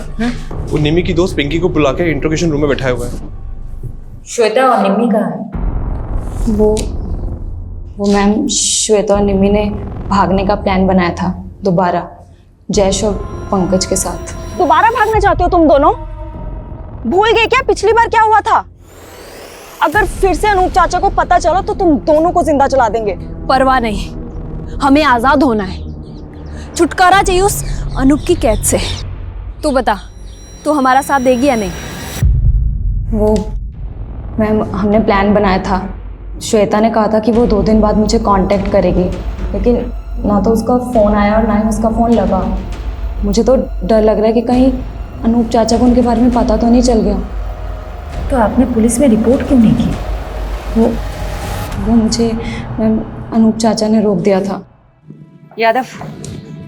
वो निम्मी की दोस्त पिंकी को बुला के इंट्रोगेशन रूम में बैठाया हुआ है। श्वेता और निम्मी कहाँ है? वो मैम, श्वेता और निम्मी ने भागने का प्लान बनाया था दोबारा, जयेश और पंकज के साथ। दोबारा भागना चाहते हो तुम दोनों? भूल गए क्या पिछली बार क्या हुआ था? अगर फिर से अनूप चाचा को पता चला तो तुम दोनों को जिंदा जला देंगे। परवाह नहीं, हमें आजाद होना है, छुटकारा चाहिए उस अनूप की कैद से। तू बता, तू हमारा साथ देगी या नहीं? वो मैम, हमने प्लान बनाया था। श्वेता ने कहा था कि वो 2 दिन बाद मुझे कांटेक्ट करेगी, लेकिन ना तो उसका फ़ोन आया और ना ही उसका फ़ोन लगा। मुझे तो डर लग रहा है कि कहीं अनूप चाचा को उनके बारे में पता तो नहीं चल गया। तो आपने पुलिस में रिपोर्ट क्यों नहीं की? वो मुझे मैम अनूप चाचा ने रोक दिया था। यादव,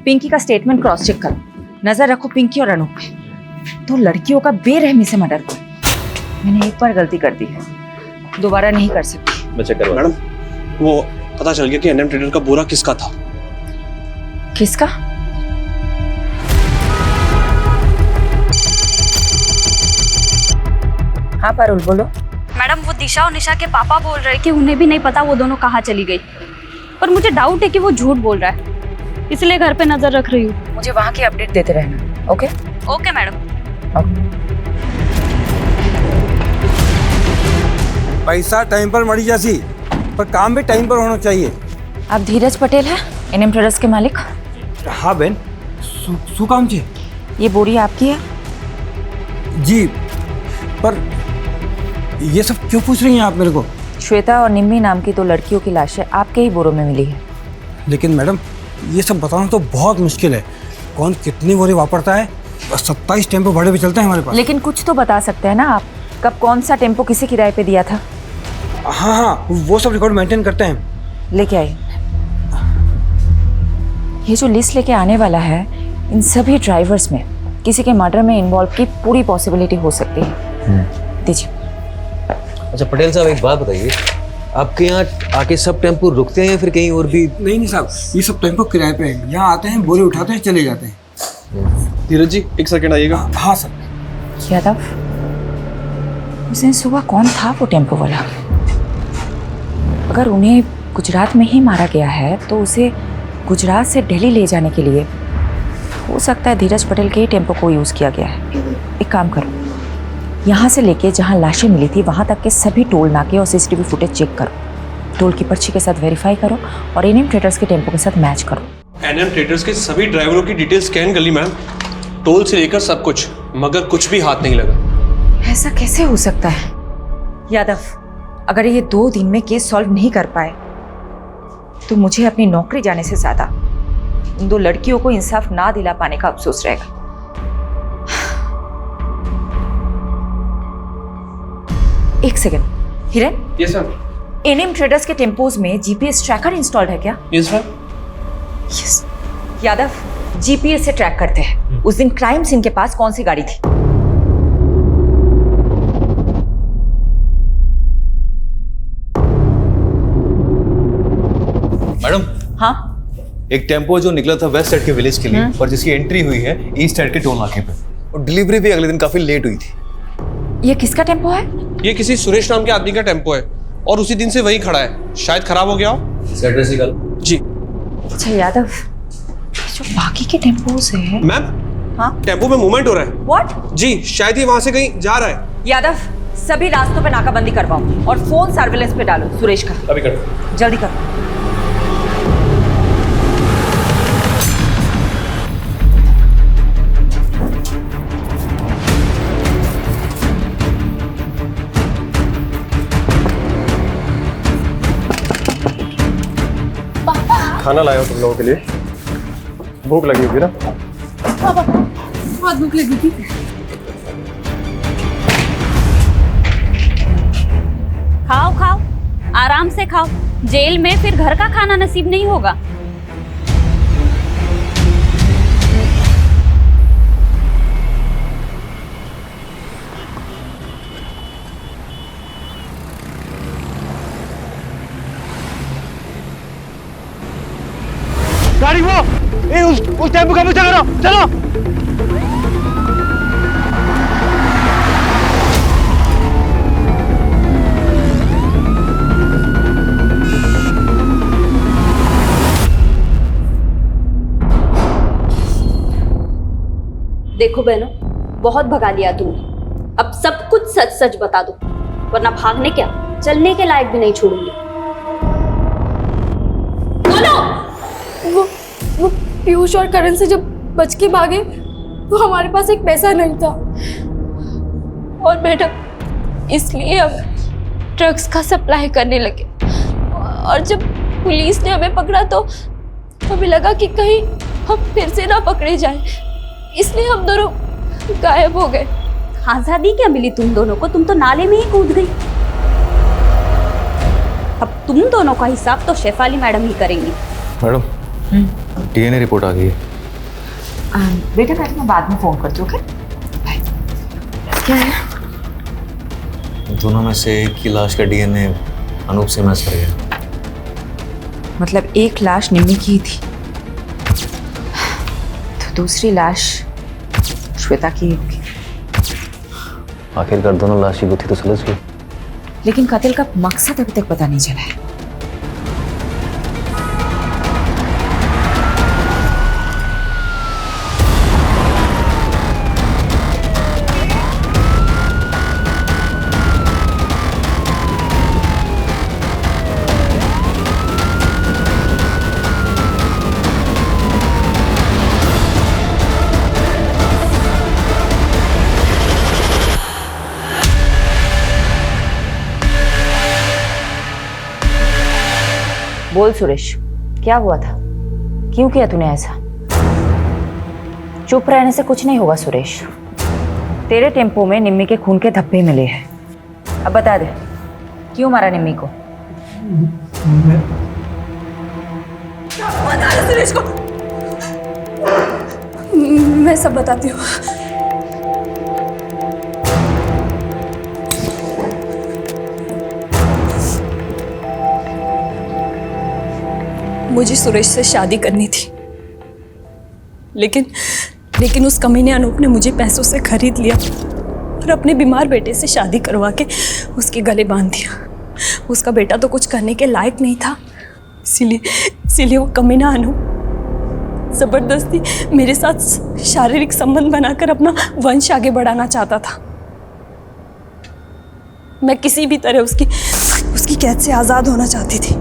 पिंकी का स्टेटमेंट क्रॉस चेक करो, नजर रखो पिंकी और अनूप पे। तो लड़कियों का बेरहमी से मर्डर हुआ। मैंने एक बार गलती कर दी है, दोबारा नहीं कर सकती। मैं चेक करवा। मैडम, वो पता चल गया कि एनएम ट्रेडर का बोरा किसका था। किसका? हाँ पारुल, बोलो। मैडम, वो दिशा और निशा के पापा बोल रहे कि उन्हें भी नहीं पता वो दोनों कहाँ चली गई, पर मुझे डाउट है कि वो झूठ बोल रहा है, इसलिए घर पे नजर रख रही हूँ। मुझे वहाँ की अपडेट देते रहना। Okay okay madam. पैसा टाइम पर मरी जासी, पर काम भी टाइम पर होना चाहिए। आप धीरज पटेल हैं, एनएम ट्रेडर्स के मालिक? हाँ बहन, शू काम छे? ये बोरी आपकी है? जी, पर ये सब क्यों पूछ रही हैं आप मेरे को? श्वेता और निम्मी नाम की 2 लड़कियों की लाशें आपके ही बोरों में मिली है। लेकिन मैडम, ये सब बताना तो बहुत मुश्किल है। कौन कितनी बोरी वापरता है? 27 टेम्पो भाड़े पे चलते हैं हमारे पास। लेकिन कुछ तो बता सकते हैं ना आप, कब कौन सा टेम्पो किसे किराए पे दिया था? हाँ, वो सब रिकॉर्ड मेंटेन करते हैं। लेके आइए। ये जो लिस्ट लेके आने वाला है, इन सभी ड्राइवर्स में किसी के मर्डर में इन्वॉल्व की पूरी पॉसिबिलिटी हो सकती है। दीजिए। अच्छा पटेल साहब, एक बात बताइए, आपके यहाँ आके सब टेम्पो रुकते हैं या फिर कहीं और भी? नहीं साहब, ये सब टेम्पो किराए पे हैं। यहाँ आते हैं, बोरे उठाते हैं, चले जाते हैं। धीरज जी, एक सेकंड आइएगा। हाँ सर। यादव, उस दिन सुबह कौन था वो टेम्पो वाला? अगर उन्हें गुजरात में ही मारा गया है तो उसे गुजरात से दिल्ली ले जाने के लिए हो सकता है धीरज पटेल के ही टेम्पो को यूज़ किया गया है। एक काम करो, यहाँ से लेके जहाँ लाशें मिली थी वहाँ तक के सभी टोल नाके और सीसीटीवी फुटेज चेक करो, टोल की पर्ची के साथ वेरीफाई करो और एनएम ट्रेडर्स के टेम्पो के साथ मैच करो। एनएम ट्रेडर्स के सभी ड्राइवरों की डिटेल स्कैन कर ली मैम, टोल से लेकर सब कुछ, मगर कुछ भी हाथ नहीं लगा। ऐसा कैसे हो सकता है यादव? अगर ये 2 दिन में केस सॉल्व नहीं कर पाए तो मुझे अपनी नौकरी जाने से ज्यादा उन 2 लड़कियों को इंसाफ ना दिला पाने का अफसोस रहेगा। एक सेकंड, हिरन। Yes sir. एनएम ट्रेडर्स के टेम्पोज में जीपीएस ट्रैकर इंस्टॉल्ड है क्या? Yes sir. Yes. Yadav, GPS से ट्रैक करते हैं उस दिन क्राइम सीन के पास कौन सी गाड़ी थी। मैडम। हाँ, एक टेम्पो जो निकला था वेस्ट साइड के विलेज के लिए और जिसकी एंट्री हुई है ईस्ट साइड के टोल नाके पे, और डिलीवरी भी अगले दिन काफी लेट हुई थी। ये किसका टेम्पो है? ये किसी सुरेश नाम के आदमी का टेम्पो है और उसी दिन से वही खड़ा है, शायद खराब हो गया हो। सैटरडे से कल। जी। अच्छा यादव, जो बाकी के टेम्पोज है। मैम, हाँ, टेम्पो में मूवमेंट हो रहा है। व्हाट? जी, शायद ये वहां से कहीं जा रहा है। यादव, सभी रास्तों पे नाकाबंदी करवाओ और फोन सर्विलेंस पे डालो सुरेश का। अभी करो। जल्दी करो। खाना लाया हो तुम लोगों के लिए, भूख लगी होगी ना? पापा, बहुत भूख लगी थी। खाओ खाओ, आराम से खाओ, जेल में फिर घर का खाना नसीब नहीं होगा। गाड़ी वो उस टेम्पो का पीछा करो, चलो। देखो बहनों, बहुत भगा लिया तुमने, अब सब कुछ सच सच बता दो, वरना भागने क्या चलने के लायक भी नहीं छोड़ूंगी। वो पीयूष और करण से जब बच के भागे तो हमारे पास एक पैसा नहीं था और मैडम इसलिए हम ड्रग्स का सप्लाई करने लगे, और जब पुलिस ने हमें पकड़ा तो हमें लगा कि कहीं हम फिर से ना पकड़े जाएं, इसलिए हम दोनों गायब हो गए। आजादी क्या मिली तुम दोनों को, तुम तो नाले में ही कूद गई। अब तुम दोनों का हिसाब तो शेफाली मैडम ही करेंगी। मैडम, डीएनए रिपोर्ट आ गई है। बेटा मैं तुम्हें बाद में फोन करती हूँ। ओके? क्या है? दोनों में से एक की लाश का डीएनए अनूप से मैच कर गया। मतलब एक लाश निम्मी की ही थी तो दूसरी लाश श्वेता की होगी। आखिरकार दोनों लाश की गुत्थी तो सुलझ गई, लेकिन कत्ल का मकसद अभी तक पता नहीं चला है। बोल सुरेश, क्या हुआ था? क्यों किया तूने ऐसा? चुप रहने से कुछ नहीं होगा सुरेश। तेरे टेम्पो में निम्मी के खून के धब्बे मिले हैं। अब बता दे, क्यों मारा निम्मी को? बता दे सुरेश को। मैं सब बताती हूँ। मुझे सुरेश से शादी करनी थी, लेकिन उस कमीने अनूप ने मुझे पैसों से खरीद लिया और अपने बीमार बेटे से शादी करवा के उसके गले बांध दिया। उसका बेटा तो कुछ करने के लायक नहीं था, इसीलिए वो कमीना अनूप जबरदस्ती मेरे साथ शारीरिक संबंध बनाकर अपना वंश आगे बढ़ाना चाहता था। मैं किसी भी तरह उसकी कैद से आज़ाद होना चाहती थी।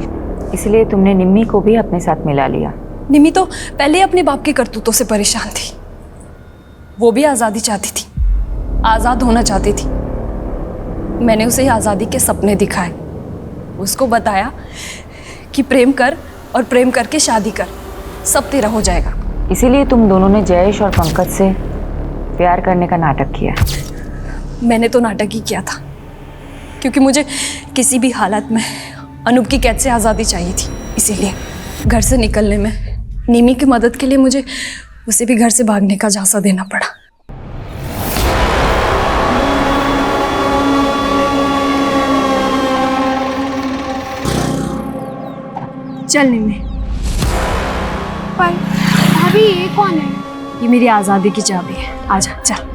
इसलिए तुमने निम्मी को भी अपने साथ मिला लिया। निम्मी तो पहले अपने बाप की करतूतों से परेशान थी। वो भी आज़ादी चाहती थी, आज़ाद होना चाहती थी। मैंने उसे आज़ादी के सपने दिखाए, उसको बताया कि प्रेम कर और प्रेम करके शादी कर, सब तेरा हो जाएगा। इसीलिए तुम दोनों ने जयेश और पंकज से प्यार करने का नाटक किया। मैंने तो नाटक ही किया था, क्योंकि मुझे किसी भी हालत में अनूप की कैद से आज़ादी चाहिए थी। इसीलिए घर से निकलने में निमी की मदद के लिए मुझे उसे भी घर से भागने का झांसा देना पड़ा। चल निमी। पर भाभी ये कौन है? ये मेरी आज़ादी की चाबी है, आजा चल।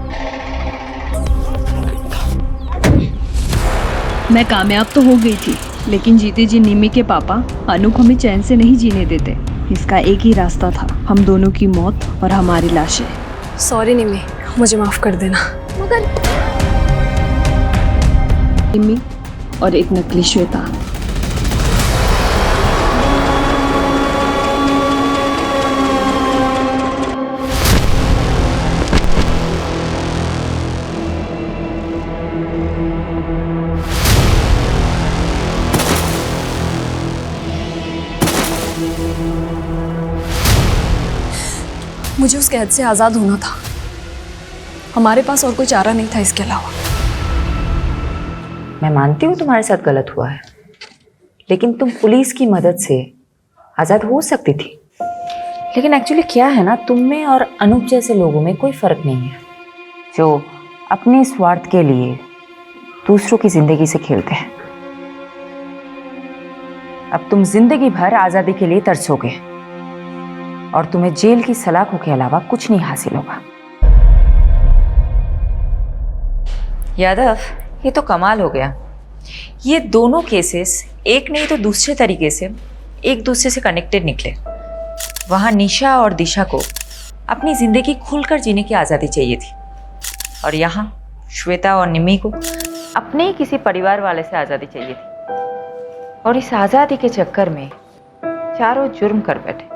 मैं कामयाब तो हो गई थी, लेकिन जीते जी निमी के पापा अनूप हमें चैन से नहीं जीने देते। इसका एक ही रास्ता था, हम दोनों की मौत और हमारी लाशें। सॉरी निमी, मुझे माफ कर देना। मगर निमी और एक नकली श्वेता। मुझे उस कैद से आज़ाद होना था, हमारे पास और कोई चारा नहीं था इसके अलावा। मैं मानती हूँ तुम्हारे साथ गलत हुआ है, लेकिन तुम पुलिस की मदद से आज़ाद हो सकती थी। लेकिन एक्चुअली क्या है ना, तुम में और अनूप जैसे लोगों में कोई फ़र्क नहीं है, जो अपने स्वार्थ के लिए दूसरों की ज़िंदगी से खेलते हैं। अब तुम जिंदगी भर आज़ादी के लिए तरसोगे और तुम्हें जेल की सलाखों के अलावा कुछ नहीं हासिल होगा। यादव, ये तो कमाल हो गया। ये दोनों केसेस एक नहीं तो दूसरे तरीके से एक दूसरे से कनेक्टेड निकले। वहाँ निशा और दिशा को अपनी जिंदगी खुलकर जीने की आज़ादी चाहिए थी, और यहाँ श्वेता और निमी को अपने ही किसी परिवार वाले से आज़ादी चाहिए थी। और इस आज़ादी के चक्कर में चारों जुर्म कर बैठे।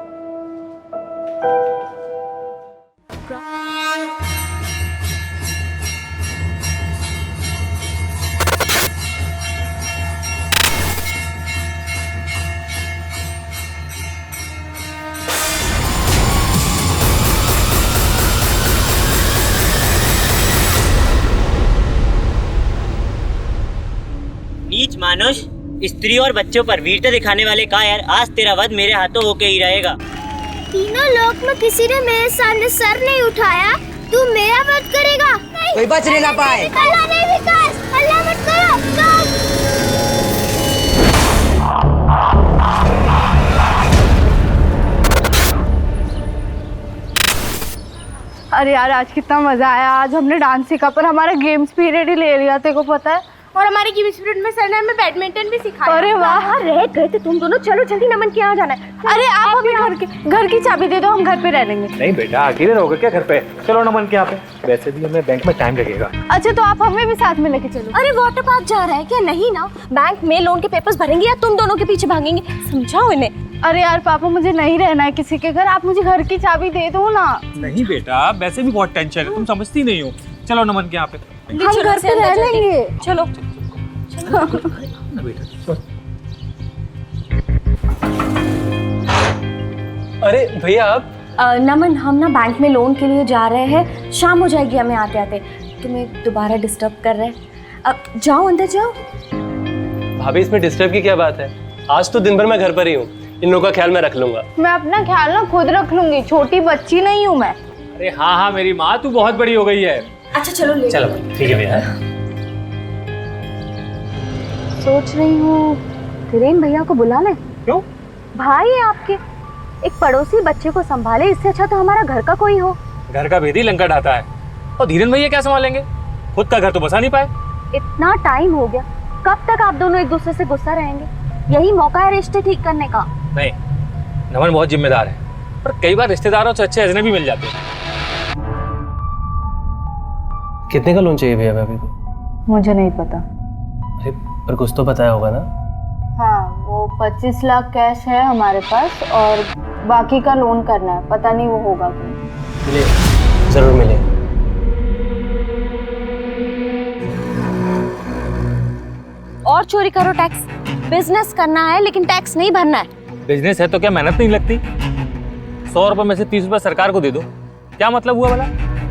नीच मानुष, स्त्री और बच्चों पर वीरता दिखाने वाले कायर, आज तेरा वध मेरे हाथों होके ही रहेगा। तीनों लोक में किसी ने मेरे सामने सर नहीं उठाया, तू मेरा वध करेगा? कोई बचने ना पाए। अल्लाह नहीं विकास, अल्लाह मत करो। अरे यार, आज कितना मजा आया। आज हमने डांस सीखा, पर हमारा गेम्स पीरियड ही ले लिया, तेरे को पता है। और हमारे गेम्स पीरियड में सर ने हमें बैडमिंटन भी सिखाया। अरे वाह, रह गए थे तुम दोनों। चलो जल्दी, नमन के यहाँ जाना है। अरे आप हमें घर की चाबी दे दो, हम घर पे रह लेंगे। नहीं बेटा, अकेले रहोगे क्या घर पे? चलो नमन के यहाँ पे, वैसे भी हमें बैंक में टाइम लगेगा। अच्छा, तो आप हमें भी साथ में लेके चलो। अरे वाटर पार्क जा रहा है क्या? नहीं ना, बैंक में लोन के पेपर्स भरेंगे या तुम दोनों के पीछे भागेंगे? समझाओ इन्हें। अरे यार पापा, मुझे नहीं रहना है किसी के घर, आप मुझे घर की चाबी दे दो ना। नहीं बेटा, वैसे भी बहुत टेंशन है, तुम समझती नहीं हो। चलो नमन के यहाँ पे, हम घर पे रह लेंगे। चलो। अरे भैया आप नमन, हम ना बैंक में लोन के लिए जा रहे हैं, शाम हो जाएगी हमें आते आते। तुम्हें दोबारा डिस्टर्ब कर रहे हैं, अब जाओ अंदर जाओ। भाभी, इसमें डिस्टर्ब की क्या बात है? आज तो दिन भर मैं घर पर ही हूँ, इन लोगों का ख्याल मैं रख लूंगा। मैं अपना ख्याल ना खुद रख लूंगी, छोटी बच्ची नहीं हूँ मैं। अरे हाँ हाँ, मेरी माँ, तू बहुत बड़ी हो गई है। अच्छा चलो ले चलो ठीक है भैया। सोच रही हूँ धीरेन भैया को बुला ले। क्यों? भाई है आपके, एक पड़ोसी बच्चे को संभाले, इससे अच्छा तो हमारा घर का कोई हो। घर का भेदी लंका ढाता है, और धीरेन भैया क्या संभालेंगे? खुद का घर तो बसा नहीं पाए। इतना टाइम हो गया, कब तक आप दोनों एक दूसरे से गुस्सा रहेंगे? यही मौका है रिश्ते ठीक करने का। नहीं, नमन बहुत जिम्मेदार है, पर कई बार रिश्तेदारों से अच्छे अजनबी मिल जाते हैं। कितने का लोन चाहिए भैया भाभी को? मुझे नहीं पता। पर कुछ तो बताया होगा ना? हाँ, वो 25 लाख कैश है हमारे पास और बाकी का लोन करना है, पता नहीं वो होगा कि नहीं। मिले, जरूर मिले। और चोरी करो टैक्स। बिजनेस करना है लेकिन टैक्स नहीं भरना है। बिजनेस है तो क्या मेहनत नहीं लगती? 100 रुपए में से 30 रुपए सरकार को दे दो, क्या मतलब हुआ भला?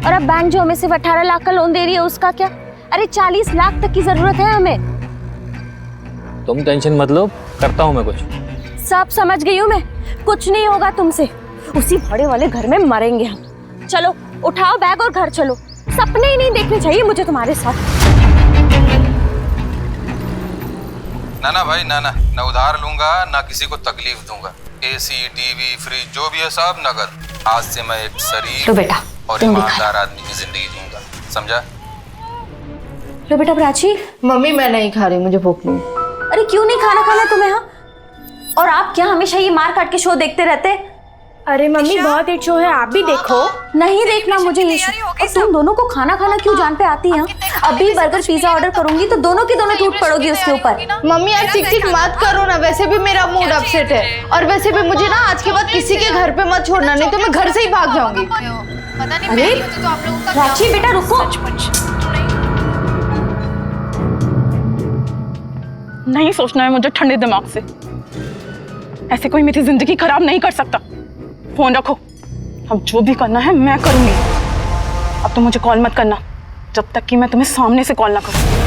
और अब बैंक जो हमें सिर्फ 18 लाख का लोन दे रही है उसका क्या? अरे 40 लाख तक की जरूरत है हमें। तुम टेंशन मत लो, करता हूँ मैं कुछ। सब समझ गई हूँ मैं, कुछ नहीं होगा तुमसे। उसी भाड़े वाले घर में मरेंगे हम। चलो उठाओ बैग और घर चलो। सपने ही नहीं देखने चाहिए मुझे तुम्हारे साथ। ना भाई ना उधार लूंगा ना किसी को तकलीफ दूंगा। एसी, टीवी, फ्रिज जो भी है सब नगद। आज से मैं एक शरीफ लो बेटा, और ईमानदार आदमी की जिंदगी जीऊंगा, समझा? लो बेटा प्राची। मम्मी मैं नहीं खा रही, मुझे भूख नहीं। अरे क्यों नहीं खाना खाना तुम्हें? हाँ, और आप क्या हमेशा ये मार काट के शो देखते रहते? अरे मम्मी बहुत हिट शो है, आप भी देखो। नहीं देखना मुझे ये शो। और तुम दोनों को खाना खाना क्यों जान पे आती है? अभी बर्गर पिज्जा ऑर्डर करूंगी तो दोनों की दोनों टूट पड़ोगी उसके ऊपर। मम्मी यार चिक चिक मत करो ना, वैसे भी मेरा मूड अपसेट है और वैसे भी मुझे ना आज के बाद किसी के घर पे मत छोड़ना, नहीं तो मैं घर से ही भाग जाऊंगी। अरे प्राची बेटा रुको। नहीं सोचना है मुझे ठंडे दिमाग से। ऐसे कोई मेरी जिंदगी खराब नहीं कर सकता। फोन रखो, अब जो भी करना है मैं करूंगी। अब तो मुझे कॉल मत करना जब तक कि मैं तुम्हें सामने से कॉल ना करूं।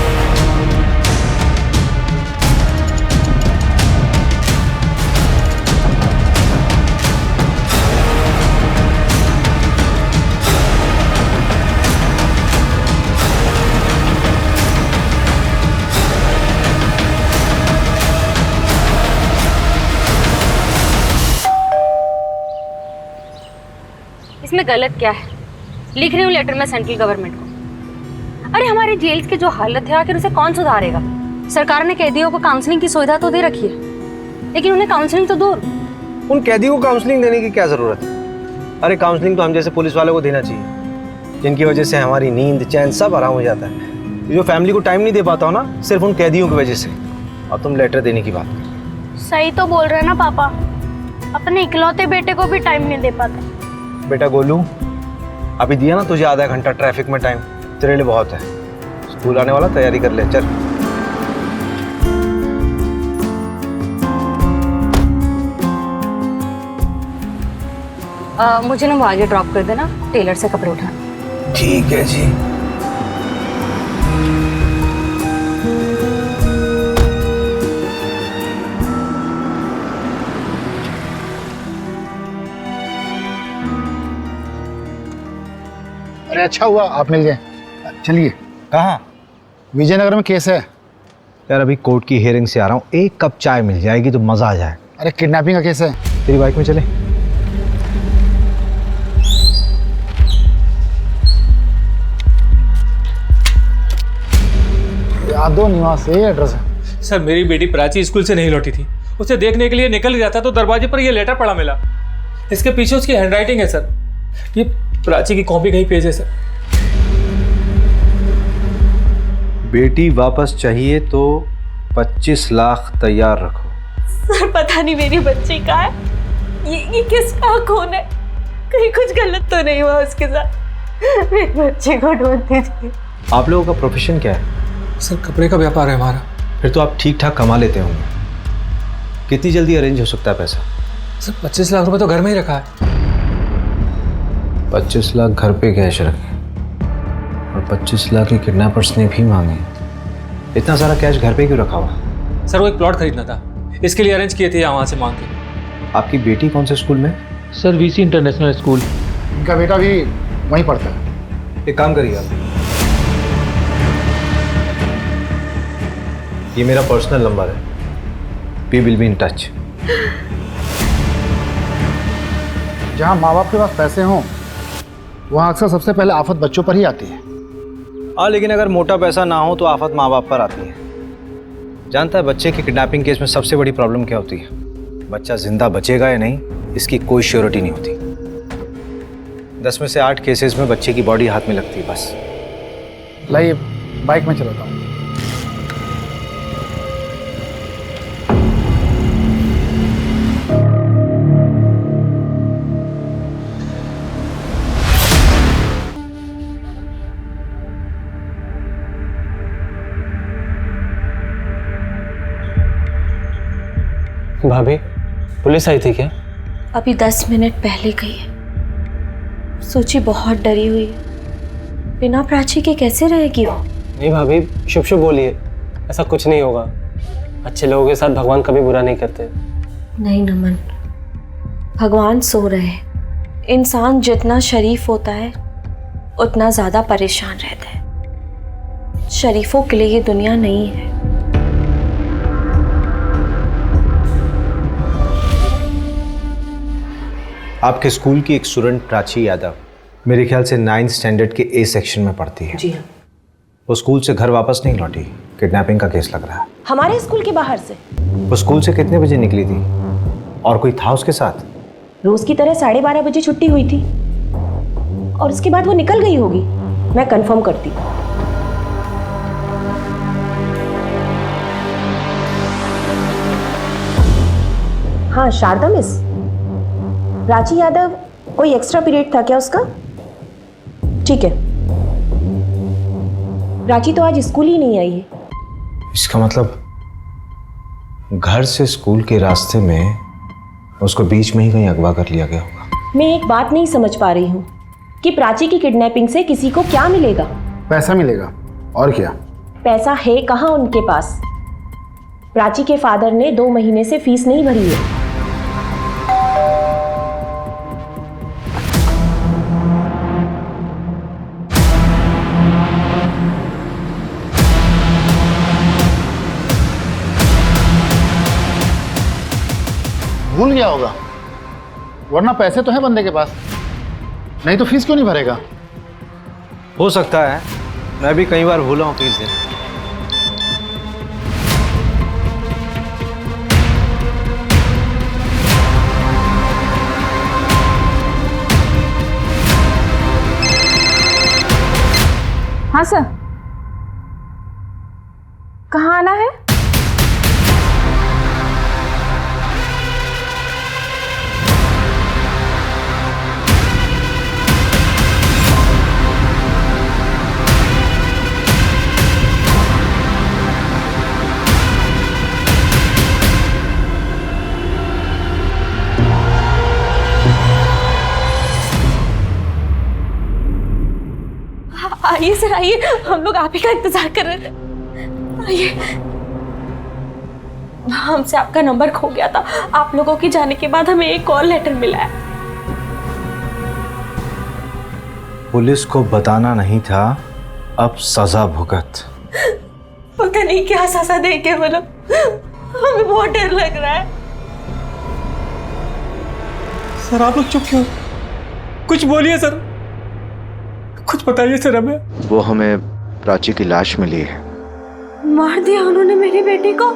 इसमें गलत क्या है? लिख रही हूँ लेटर में सेंट्रल गवर्नमेंट को। अरे हमारे जेल्स की जो हालत है आखिर उसे कौन सुधारेगा? सरकार ने कैदियों को काउंसलिंग की सुविधा तो दे रखी है, लेकिन उन्हें काउंसलिंग तो दो। उन कैदियों को काउंसलिंग देने की क्या जरूरत है? अरे काउंसलिंग तो हम जैसे पुलिस वालों को देना चाहिए, जिनकी वजह से हमारी नींद चैन सब आराम हो जाता है। जो फैमिली को टाइम नहीं दे पाता हो ना, सिर्फ उन कैदियों की वजह से। और तुम लेटर देने की बात कर। सही तो बोल रहे हैं ना पापा, अपने इकलौते बेटे को भी टाइम नहीं दे पाते। बेटा गोलू, अभी दिया ना तुझे आधा घंटा ट्रैफिक में टाइम, तेरे लिए बहुत है। स्कूल आने वाला, तैयारी कर ले, चल। मुझे ना वो आगे ड्रॉप कर देना, टेलर से कपड़े उठाना। ठीक है जी। अरे अच्छा हुआ आप मिल गए। चलिए। कहाँ? विजयनगर में केस है यार। अभी कोर्ट की हियरिंग से आ रहा हूँ, एक कप चाय मिल जाएगी तो मजा आ जाए। अरे किडनैपिंग का केस है। तेरी बाइक में चले। यादव निवास, यही एड्रेस है। सर मेरी बेटी प्राची स्कूल से नहीं लौटी थी, उसे देखने के लिए निकल गया था तो दरवाजे पर यह लेटर पड़ा मिला। इसके पीछे उसकी हैंडराइटिंग है सर। ये प्राची की कॉपी कहीं पेज है सर। बेटी वापस चाहिए तो 25 लाख तैयार रखो। सर पता नहीं मेरी बच्ची कहाँ है। ये किसका खून है? कहीं कुछ गलत तो नहीं हुआ उसके साथ? मेरे बच्चे को ढूंढती थी। आप लोगों का प्रोफेशन क्या है? सर कपड़े का व्यापार है हमारा। फिर तो आप ठीक ठाक कमा लेते होंगे। कितनी जल्दी अरेंज हो सकता है पैसा? सर 25 लाख रुपए तो घर में ही रखा है। 25 लाख घर पे कैश रखे और 25 लाख के किडनैपर्स ने भी मांगे। इतना सारा कैश घर पे क्यों रखा हुआ? सर वो एक प्लॉट खरीदना था, इसके लिए अरेंज किए थे यहाँ से मांग के। आपकी बेटी कौन से स्कूल में? Sir VC international school. इनका बेटा भी वहीं पढ़ता है। एक काम करिए आप, ये मेरा पर्सनल नंबर है, we will be in touch. जहाँ माँ बाप के पास पैसे हों वहाँ अक्सर सबसे पहले आफत बच्चों पर ही आती है। हाँ, लेकिन अगर मोटा पैसा ना हो तो आफत माँ बाप पर आती है। जानता है बच्चे की किडनैपिंग केस में सबसे बड़ी प्रॉब्लम क्या होती है? बच्चा जिंदा बचेगा या नहीं इसकी कोई श्योरिटी नहीं होती। 10 में से 8 केसेस में बच्चे की बॉडी हाथ में लगती है बस। लाइए बाइक में चलाता हूँ। भाभी पुलिस आई थी क्या? अभी 10 मिनट पहले गई है। सोची बहुत डरी हुई है, बिना प्राची के कैसे रहेगी वो? नहीं भाभी, शुभ शुभ बोलिए, ऐसा कुछ नहीं होगा। अच्छे लोगों के साथ भगवान कभी बुरा नहीं करते। नहीं नमन, भगवान सो रहे हैं। इंसान जितना शरीफ होता है उतना ज्यादा परेशान रहता है। शरीफों के लिए ये दुनिया नहीं है। आपके स्कूल की एक स्टूडेंट प्राची यादव मेरे ख्याल से 9th स्टैंडर्ड के ए सेक्शन में पढ़ती है। जी हाँ। वो स्कूल से घर वापस नहीं लौटी, किडनैपिंग का केस लग रहा है। हमारे स्कूल के बाहर से? वो स्कूल से कितने बजे निकली थी और कोई था उसके साथ? रोज की तरह 12:30 बजे छुट्टी हुई थी और उसके बाद वो निकल गई होगी। मैं कंफर्म करती हूँ। हाँ शारदा मिस, प्राची यादव कोई एक्स्ट्रा पीरियड था क्या उसका? ठीक है, प्राची तो आज स्कूल ही नहीं आई है। इसका मतलब घर से स्कूल के रास्ते में उसको बीच में ही कहीं अगवा कर लिया गया होगा। मैं एक बात नहीं समझ पा रही हूँ कि प्राची की किडनैपिंग से किसी को क्या मिलेगा? पैसा मिलेगा, और क्या? पैसा है कहाँ उनके पास? प्राची के फादर ने 2 महीने से फीस नहीं भरी है। भूल गया होगा, वरना पैसे तो हैं बंदे के पास, नहीं तो फीस क्यों नहीं भरेगा? हो सकता है, मैं भी कई बार भूला हूँ फीस देना। हाँ सर, कहाँ आना है? आइए सर आइए, हम लोग आप ही का इंतजार कर रहे थे। आइए। हमसे आपका नंबर खो गया था, आप लोगों के जाने के बाद हमें एक कॉल लेटर मिला है। पुलिस को बताना नहीं था, अब सजा भुगत। पता नहीं क्या सजा देंगे वो लोग, हमें बहुत डर लग रहा है। सर आप लोग चुप क्यों? कुछ बोलिए सर, कुछ बताइए सर हमें। वो हमें प्राची की लाश मिली है। मार दिया उन्होंने मेरी बेटी को?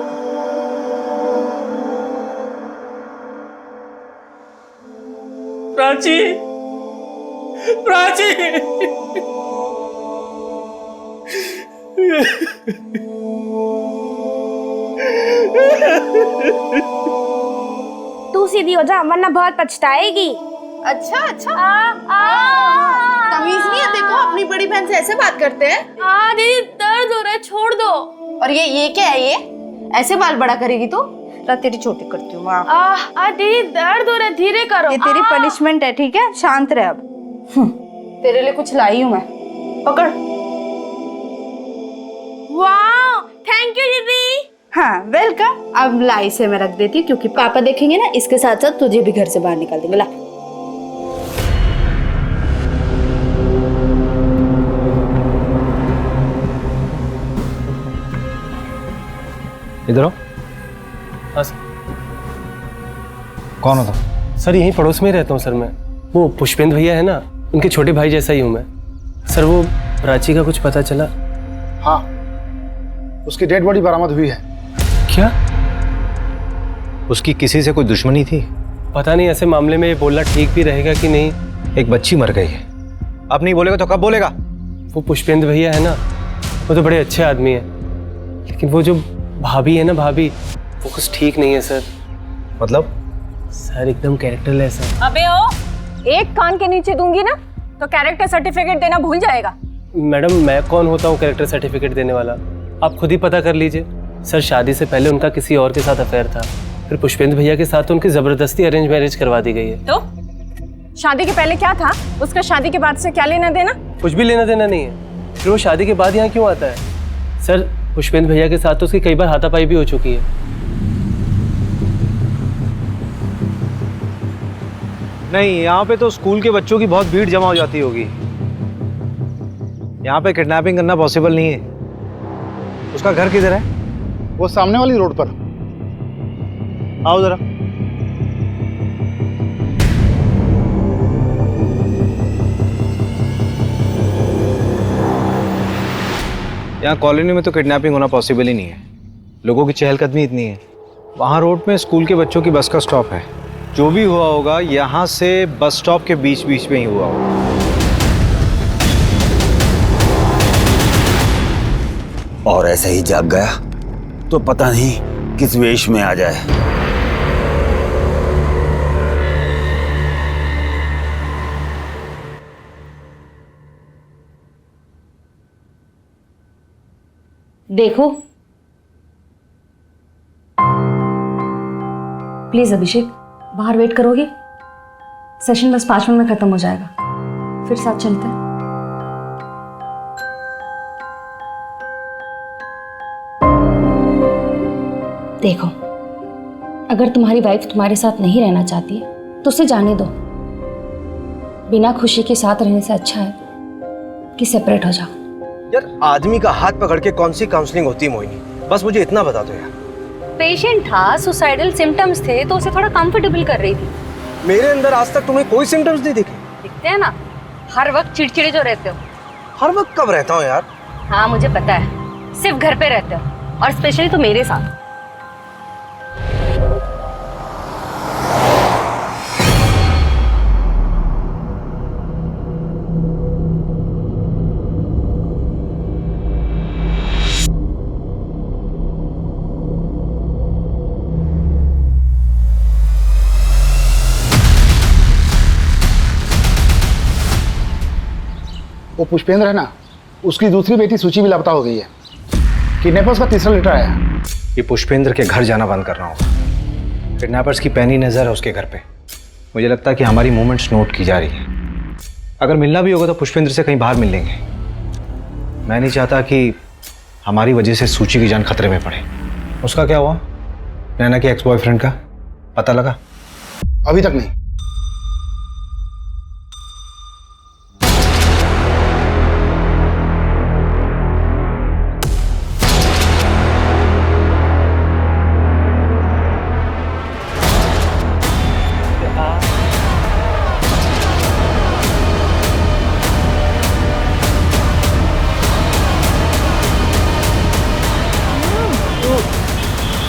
प्राची, प्राची। तू सीधी हो जा वरना बहुत पछताएगी। अच्छा अच्छा, तमीज नहीं है, देखो अपनी बड़ी बहन से ऐसे बात करते हैं। दीदी दर्द हो रहा है, छोड़ दो। और ये क्या है? ये ऐसे बाल बड़ा करेगी तो? तेरी छोटी करती हूँ। दीदी दर्द हो रहा है, धीरे करो। ये तेरी पनिशमेंट है, ठीक है? शांत रह अब। तेरे लिए कुछ लाई हूँ मैं, पकड़। वाह, थैंक यू दीदी। हाँ वेलकम। अब लाई से मैं रख देती हूँ क्योंकि पापा देखेंगे ना, इसके साथ साथ तुझे भी घर से बाहर निकाल देंगे। ला। इधर आओ। हाँ सर। कौन हो तुम? सर यहीं पड़ोस में ही रहता हूँ सर मैं। वो पुष्पेंद्र भैया है ना, उनके छोटे भाई जैसा ही हूँ मैं। सर वो प्राची का कुछ पता चला? हाँ, उसकी डेड बॉडी बरामद हुई है। क्या? उसकी किसी से कोई दुश्मनी थी? पता नहीं, ऐसे मामले में ये बोलना ठीक भी रहेगा कि नहीं। एक बच्ची मर गई है, अब नहीं बोलेगा तो कब बोलेगा? वो पुष्पेंद्र भैया है ना, वो तो बड़े अच्छे आदमी है, लेकिन वो जो भाभी है ना, भाभी, वो कुछ ठीक नहीं है सर। मतलब? सर एकदम कैरेक्टरलेस है। अबे ओ, एक कान के नीचे दूंगी ना तो कैरेक्टर सर्टिफिकेट देना भूल जाएगा। मैडम मैं कौन होता हूँ कैरेक्टर सर्टिफिकेट देने वाला? आप खुद ही पता कर लीजिए। सर शादी से पहले उनका किसी और के साथ अफेयर था, फिर पुष्पेंद्र भैया के साथ उनकी जबरदस्ती अरेंज मैरिज करवा दी गई है। तो शादी के पहले क्या था, उसका शादी के बाद से क्या लेना देना? कुछ भी लेना देना नहीं है। फिर वो शादी के बाद यहाँ क्यों आता है? सर, पुष्पेंद्र भैया के साथ तो उसकी कई बार हाथापाई भी हो चुकी है। नहीं, यहाँ पे तो स्कूल के बच्चों की बहुत भीड़ जमा हो जाती होगी। यहाँ पे किडनैपिंग करना पॉसिबल नहीं है। उसका घर किधर है? वो सामने वाली रोड पर। आओ जरा। यहाँ कॉलोनी में तो किडनैपिंग होना पॉसिबल ही नहीं है। लोगों की चहलकदमी इतनी है। वहाँ रोड में स्कूल के बच्चों की बस का स्टॉप है। जो भी हुआ होगा यहाँ से बस स्टॉप के बीच बीच में ही हुआ होगा। और ऐसे ही जाग गया तो पता नहीं किस वेश में आ जाए। देखो प्लीज अभिषेक, बाहर वेट करोगे? सेशन बस 5 मिनट में खत्म हो जाएगा, फिर साथ चलते हैं। देखो, अगर तुम्हारी वाइफ तुम्हारे साथ नहीं रहना चाहती है तो उसे जाने दो। बिना खुशी के साथ रहने से अच्छा है कि सेपरेट हो जाओ। यार, आदमी का हाथ पकड़ के कौन सी काउंसलिंग होती है मोहिनी? बस मुझे इतना बता दो यार। पेशेंट था, सुसाइडल सिम्टम्स थे तो उसे थोड़ा कंफर्टेबल कर रही थी। मेरे अंदर आज तक तुम्हें कोई सिम्टम्स नहीं दिखे? दिखते हैं ना, हर वक्त चिड़चिड़े जो रहते हो। हर वक्त कब रहता हूँ यार? हाँ मुझे पता है, सिर्फ घर पे रहते हो और स्पेशली तो मेरे साथ। वो पुष्पेंद्र है ना, उसकी दूसरी बेटी सूची भी लापता हो गई है। किडनैपर्स का तीसरा लेटर आया है। ये पुष्पेंद्र के घर जाना बंद करना होगा। किडनैपर्स की पैनी नजर है उसके घर पे। मुझे लगता है कि हमारी मूवमेंट्स नोट की जा रही है। अगर मिलना भी होगा तो पुष्पेंद्र से कहीं बाहर मिल लेंगे। मैं नहीं चाहता कि हमारी वजह से सूची की जान खतरे में पड़े। उसका क्या हुआ? नैना के एक्स बॉयफ्रेंड का पता लगा? अभी तक नहीं।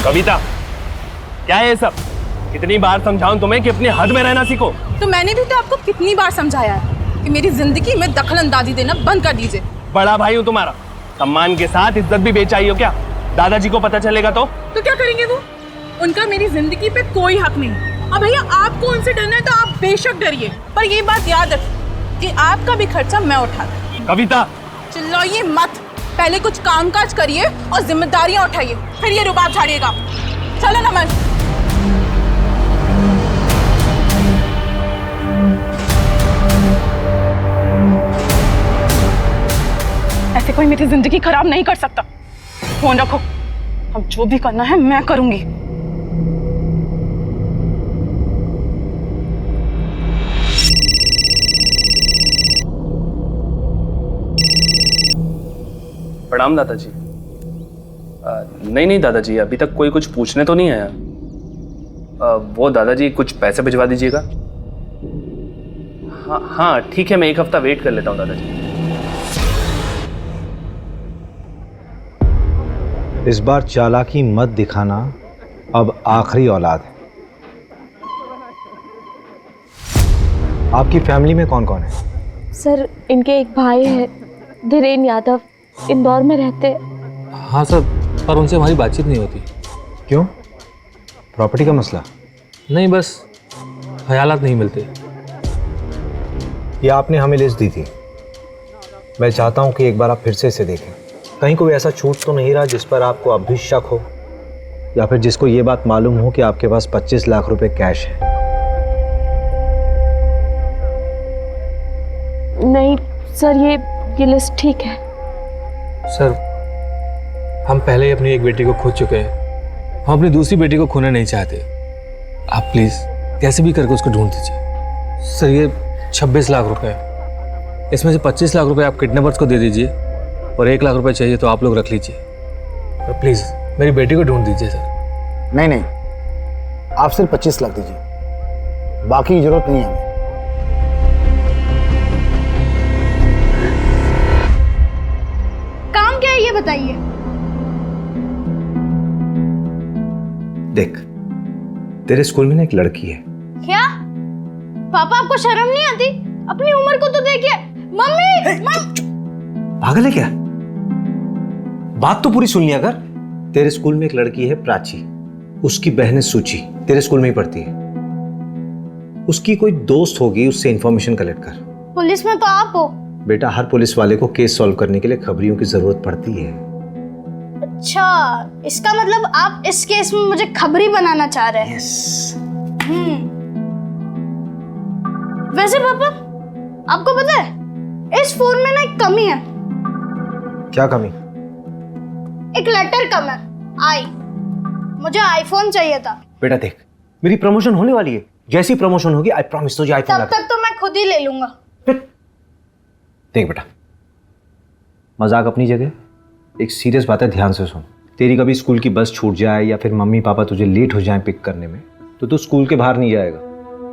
कविता, क्या है ये सब? कितनी बार समझाऊं तुम्हें कि अपनी हद में रहना सीखो। तो मैंने भी तो आपको कितनी बार समझाया है कि मेरी जिंदगी में दखल अंदाजी देना बंद कर दीजिए। बड़ा भाई हूँ तुम्हारा, सम्मान के साथ इज्जत भी बेचाई हो क्या? दादाजी को पता चलेगा तो क्या करेंगे वो? उनका मेरी जिंदगी पे कोई हक नहीं। अब भैया आपको उनसे डरना है तो आप बेशक डरिए, पर ये बात याद रखिए कि आपका भी खर्चा मैं उठाऊंगी। कविता, चिल्लाइए मत, पहले कुछ कामकाज करिए और जिम्मेदारियां उठाइए, फिर ये रुबाब झाड़िएगा। चलो नमन। ऐसे कोई मेरी जिंदगी खराब नहीं कर सकता। फोन रखो, अब जो भी करना है मैं करूंगी। प्रणाम दादाजी। नहीं दादाजी, अभी तक कोई कुछ पूछने तो नहीं आया। वो दादाजी कुछ पैसे भिजवा दीजिएगा। हाँ ठीक है, मैं 1 हफ्ता वेट कर लेता हूँ दादाजी। इस बार चालाकी मत दिखाना, अब आखिरी औलाद है। आपकी फैमिली में कौन कौन है? सर, इनके एक भाई है, धीरेन यादव, इंदौर में रहते। हाँ सर, पर उनसे हमारी बातचीत नहीं होती। क्यों? प्रॉपर्टी का मसला? नहीं, बस ख्यालात नहीं मिलते। ये आपने हमें लिस्ट दी थी। मैं चाहता हूँ कि एक बार आप फिर से इसे देखें। कहीं कोई ऐसा छूट तो नहीं रहा जिस पर आपको अब भी शक हो। या फिर जिसको ये बात मालूम हो कि आपके पास 25 लाख रुपए कैश है? नहीं सर, ये लिस्ट ठीक है। सर, हम पहले ही अपनी एक बेटी को खो चुके हैं, हम अपनी दूसरी बेटी को खोना नहीं चाहते। आप प्लीज कैसे भी करके उसको ढूंढ दीजिए। सर, ये 26 लाख रुपए है, इसमें से 25 लाख रुपए आप किडनैपर्स को दे दीजिए और 1 लाख रुपए चाहिए तो आप लोग रख लीजिए। और प्लीज मेरी बेटी को ढूंढ दीजिए सर। नहीं, आप सिर्फ 25 लाख दीजिए, बाकी की जरूरत नहीं है हमें। काम क्या है ये बताइए। देख, तेरे स्कूल में ना एक लड़की है। क्या पापा, आपको शर्म नहीं आती? अपनी उम्र को तो देखिए। मम्मी पागल है क्या? बात तो पूरी सुन लिया कर। तेरे स्कूल में एक लड़की है प्राची, उसकी बहन है सूची, तेरे स्कूल में ही पढ़ती है। उसकी कोई दोस्त होगी, उससे इंफॉर्मेशन कलेक्ट कर। पुलिस में तो आप हो। बेटा, हर पुलिस वाले को केस सॉल्व करने के लिए खबरियों की जरूरत पड़ती है। अच्छा, इसका मतलब आप इस केस में मुझे खबरी बनाना चाह रहे हैं। वैसे पापा, आपको पता है इस फोन में ना एक कमी है। क्या कमी? एक लेटर कम है, आई। मुझे आईफोन चाहिए था। बेटा देख, मेरी प्रमोशन होने वाली है, जैसी प्रमोशन होगी आई प्रॉमिस तुझे आईफोन तब तक तो मैं खुद ही ले लूंगा। देख बेटा, मजाक अपनी जगह, एक सीरियस बात है, ध्यान से सुन। तेरी कभी स्कूल की बस छूट जाए या फिर मम्मी पापा तुझे लेट हो जाए पिक करने में, तो तू स्कूल के बाहर नहीं जाएगा,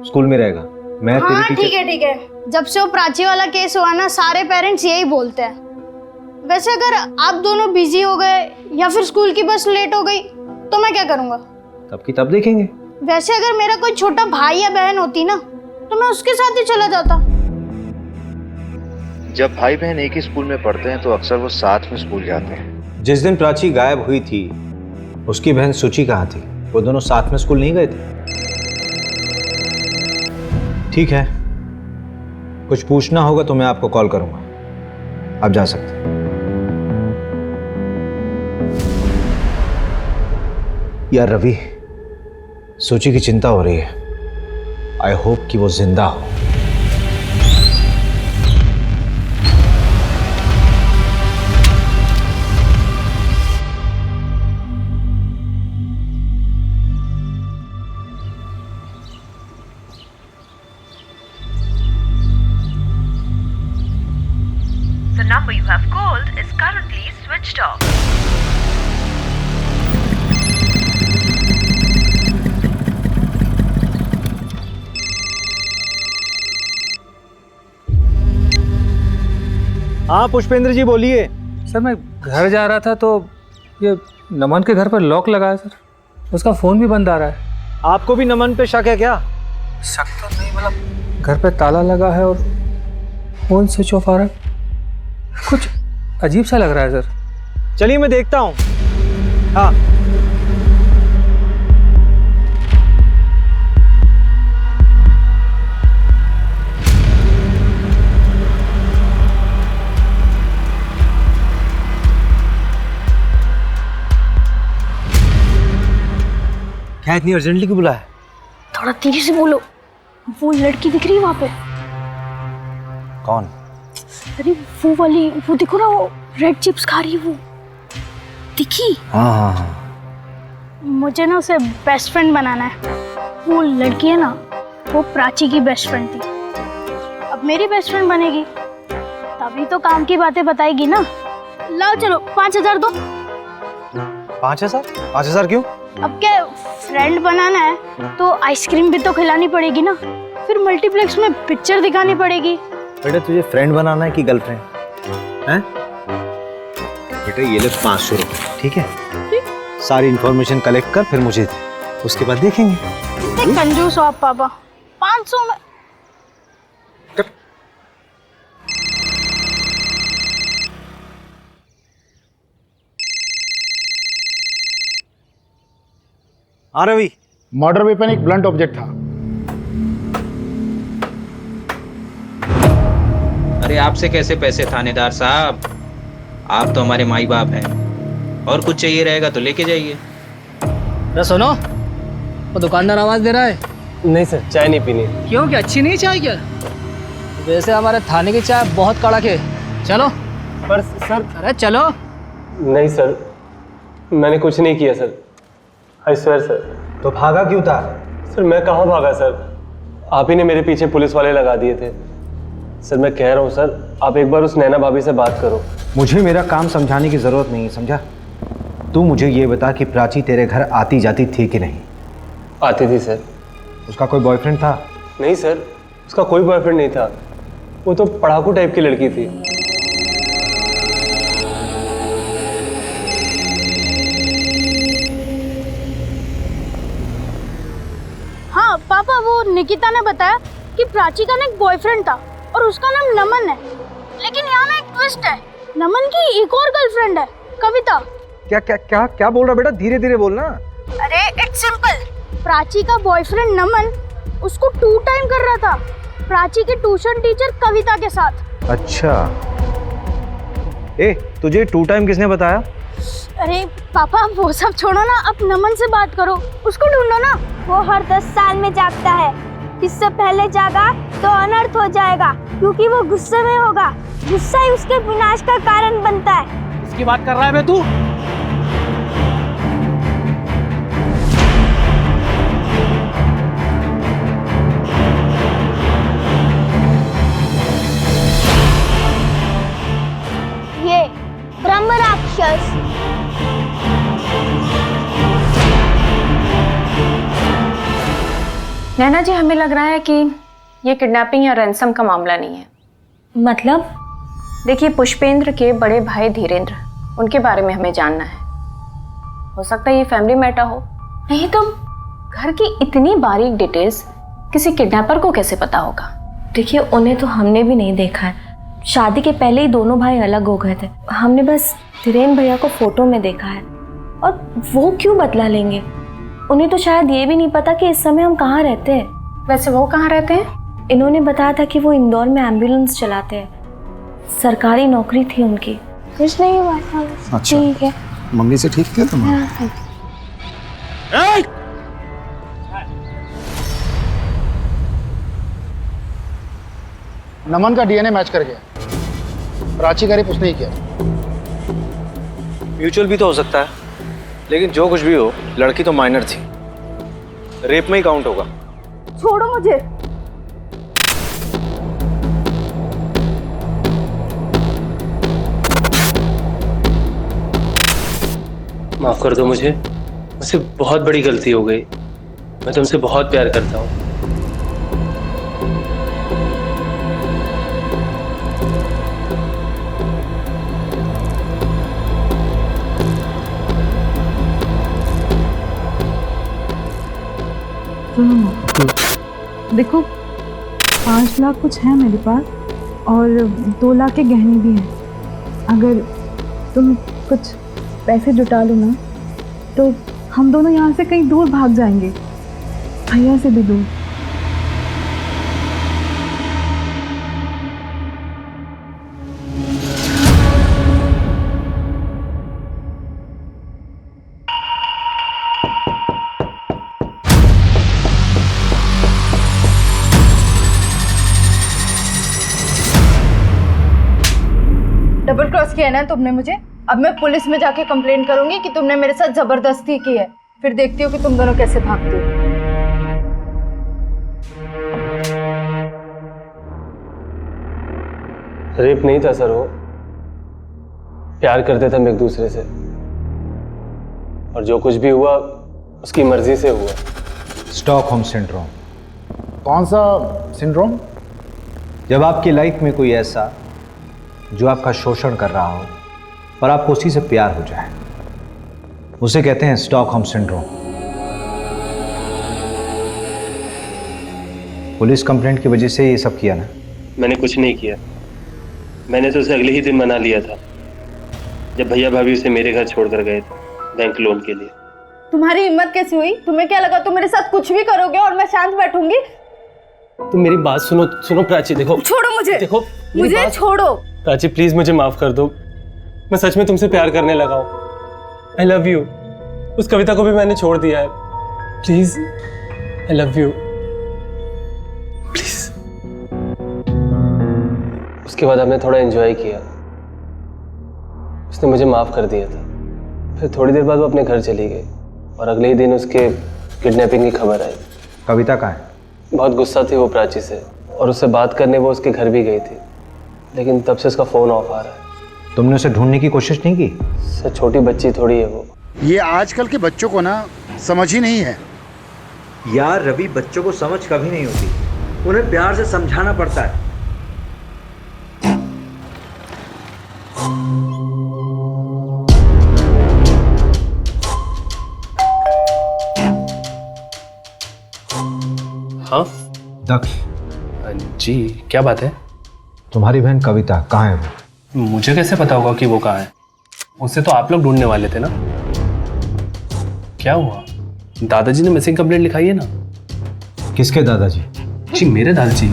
स्कूल में रहेगा। मैं हाँ, तेरी ठीक है। जब से वो प्राची वाला केस हुआ ना, सारे पेरेंट्स यही बोलते हैं। वैसे अगर आप दोनों बिजी हो गए या फिर स्कूल की बस लेट हो गई तो मैं क्या करूंगा? तब की तब देखेंगे। वैसे अगर मेरा कोई छोटा भाई या बहन होती ना, तो मैं उसके साथ ही चला जाता। जब भाई बहन एक ही स्कूल में पढ़ते हैं तो अक्सर वो साथ में स्कूल जाते हैं। जिस दिन प्राची गायब हुई थी, उसकी बहन सूची कहाँ थी? वो दोनों साथ में स्कूल नहीं गए थे? ठीक है, कुछ पूछना होगा तो मैं आपको कॉल करूंगा, आप जा सकते हैं। यार रवि, सूची की चिंता हो रही है। आई होप कि वो जिंदा हो। The number you have called is currently switched off. हाँ पुष्पेंद्र जी बोलिए। सर, मैं घर जा रहा था तो ये नमन के घर पर लॉक लगा है सर, उसका फ़ोन भी बंद आ रहा है। आपको भी नमन पे शक है क्या? शक तो नहीं, मतलब घर पे ताला लगा है और फ़ोन स्विच ऑफ आ रहा है, कुछ अजीब सा लग रहा है सर। चलिए मैं देखता हूँ। हाँ, क्या इतनी अर्जेंटली क्यों बुलाया? थोड़ा तेजी से बोलो, वो लड़की दिख रही है वहां पे। कौन? अरे वो वाली, वो देखो ना, वो रेड चिप्स खा रही है, वो दिखी? हाँ। मुझे ना उसे बेस्ट फ्रेंड बनाना है। वो लड़की है ना, वो प्राची की बेस्ट फ्रेंड थी, अब मेरी बेस्ट फ्रेंड बनेगी, तभी तो काम की बातें बताएगी ना। लाओ चलो, 5000 दो। 5000 क्यों? अब क्या, फ्रेंड बनाना है तो आइसक्रीम भी तो खिलानी पड़ेगी ना, फिर मल्टीप्लेक्स में पिक्चर दिखानी पड़ेगी। बेटा तुझे फ्रेंड बनाना है कि गर्लफ्रेंड हैं? बेटा ये ले 500 रुपये, ठीक है? सारी इंफॉर्मेशन कलेक्ट कर, फिर मुझे दे, उसके बाद देखेंगे। कितने कंजूस हो आप पापा, 500 में। हाँ रवि, मर्डर वेपन एक ब्लंट ऑब्जेक्ट था। अरे आपसे कैसे पैसे थानेदार साहब, आप तो हमारे माई बाप हैं, और कुछ चाहिए रहेगा तो लेके जाइए। अरे सुनो, वो दुकानदार आवाज दे रहा है। नहीं सर, चाय नहीं पीनी। क्यों, क्या अच्छी नहीं चाय क्या? वैसे हमारे थाने की चाय बहुत कड़क है। चलो। पर सर। अरे चलो। नहीं सर, मैंने कुछ नहीं किया सर। I swear sir. तो भागा क्यों था? सर मैं कहाँ भागा सर, आप ही ने मेरे पीछे पुलिस वाले लगा दिए थे। सर मैं कह रहा हूँ सर, आप एक बार उस नैना भाभी से बात करो। मुझे मेरा काम समझाने की जरूरत नहीं है, समझा? तू मुझे ये बता कि प्राची तेरे घर आती जाती थी कि नहीं? आती थी सर। उसका कोई बॉयफ्रेंड था? नहीं सर, उसका कोई बॉयफ्रेंड नहीं था। वो तो पढ़ाकू टाइप की लड़की थी। हाँ पापा, वो निकिता ने बताया कि प्राची का ना एक बॉयफ्रेंड था और उसका नाम नमन है। लेकिन यहाँ ना एक ट्विस्ट है, नमन की एक और गर्लफ्रेंड है, कविता। क्या क्या क्या क्या बोल रहा बेटा? धीरे धीरे बोलना। अरे इट्स सिंपल, प्राची का बॉयफ्रेंड नमन उसको 2 टाइम कर रहा था प्राची के ट्यूशन टीचर कविता के साथ। अच्छा, तुझे 2 टाइम किसने बताया? अरे पापा वो सब छोड़ो ना, अब नमन से बात करो, उसको ढूंढो ना। वो हर 10 साल में जागता है, इससे पहले जागा तो अनर्थ हो जाएगा, क्योंकि वो गुस्से में होगा। गुस्सा ही उसके विनाश का कारण बनता है। इसकी बात कर रहा है बे तू? ये ब्रह्म राक्षस। नैना जी, हमें लग रहा है कि ये किडनैपिंग या रैंसम का मामला नहीं है। मतलब? देखिए, पुष्पेंद्र के बड़े भाई धीरेंद्र, उनके बारे में हमें जानना है। हो सकता है ये फैमिली मैटर हो, नहीं तो घर की इतनी बारीक डिटेल्स किसी किडनैपर को कैसे पता होगा? देखिए, उन्हें तो हमने भी नहीं देखा है। शादी के पहले ही दोनों भाई अलग हो गए थे। हमने बस धीरेन्द्र भैया को फोटो में देखा है, और वो क्यों बदला लेंगे? उन्हें तो शायद ये भी नहीं पता कि इस समय हम कहाँ रहते हैं। वैसे वो कहाँ रहते हैं? इन्होंने बताया था कि वो इंदौर में एम्बुलेंस चलाते हैं, सरकारी नौकरी थी उनकी। कुछ नहीं हुआ। अच्छा, ठीक है। मम्मी से ठीक थे तुम? नमन का डीएनए मैच कर गया, प्राची का रेप उसने ही किया। म्यूचुअल भी तो हो सकता है, लेकिन जो कुछ भी हो, लड़की तो माइनर थी, रेप में ही काउंट होगा। छोड़ो मुझे। माफ कर दो मुझसे बहुत बड़ी गलती हो गई। मैं तुमसे बहुत प्यार करता हूँ। देखो, 5 लाख कुछ है मेरे पास, और 2 लाख के गहने भी हैं। अगर तुम कुछ पैसे जुटा लो ना, तो हम दोनों यहाँ से कहीं दूर भाग जाएंगे, भैया से भी दूर। डबल क्रॉस किया ना तुमने मुझे। अब मैं पुलिस में जाके कंप्लेंट करूंगी कि तुमने मेरे साथ जबरदस्ती की है। फिर देखती हो कि तुम दोनों कैसे भागते हो। रेप नहीं था सर, वो प्यार करते थे हम एक दूसरे से, और जो कुछ भी हुआ उसकी मर्जी से हुआ। Stockholm syndrome. कौन सा सिंड्रोम? जब आपकी लाइफ में कोई ऐसा जो आपका शोषण कर रहा हो और आपको उसी से प्यार हो जाए, उसे कहते हैं स्टॉकहोम सिंड्रोम। पुलिस कंप्लेंट की वजह से ये सब किया ना? मैंने कुछ नहीं किया। मैंने तो उसे अगले ही दिन मना लिया था, जब भैया भाभी उसे मेरे घर छोड़कर गए थे बैंक लोन के लिए। तुम्हारी हिम्मत कैसी हुई? तुम्हें क्या लगा तुम मेरे साथ कुछ भी करोगे और मैं शांत बैठूंगी? तुम मेरी बात सुनो प्राची। देखो, छोड़ो मुझे। देखो मुझे छोड़ो। प्राची प्लीज मुझे माफ कर दो। मैं सच में तुमसे प्यार करने लगा हूँ। I love you. उस कविता को भी मैंने छोड़ दिया है। Please, I love you, please. उसके बाद हमने थोड़ा एंजॉय किया, उसने मुझे माफ कर दिया था। फिर थोड़ी देर बाद वो अपने घर चली गई और अगले ही दिन उसके किडनैपिंग की खबर आई। कविता कहाँ है? बहुत गुस्सा थी वो प्राची से और उससे बात करने वो उसके घर भी गई थी, लेकिन तब से उसका फोन ऑफ आ रहा है। तुमने उसे ढूंढने की कोशिश नहीं की? सर, छोटी बच्ची थोड़ी है वो। ये आजकल के बच्चों को ना समझ ही नहीं है। यार रवि, बच्चों को समझ कभी नहीं होती, उन्हें प्यार से समझाना पड़ता है। हाँ दक्ष जी, क्या बात है? तुम्हारी बहन कविता कहाँ है वो? मुझे कैसे पता होगा कि वो कहाँ है? उसे तो आप लोग ढूंढने वाले थे ना। क्या हुआ? दादाजी ने मिसिंग कंप्लेंट लिखाई है ना। किसके दादाजी? जी, मेरे दादाजी।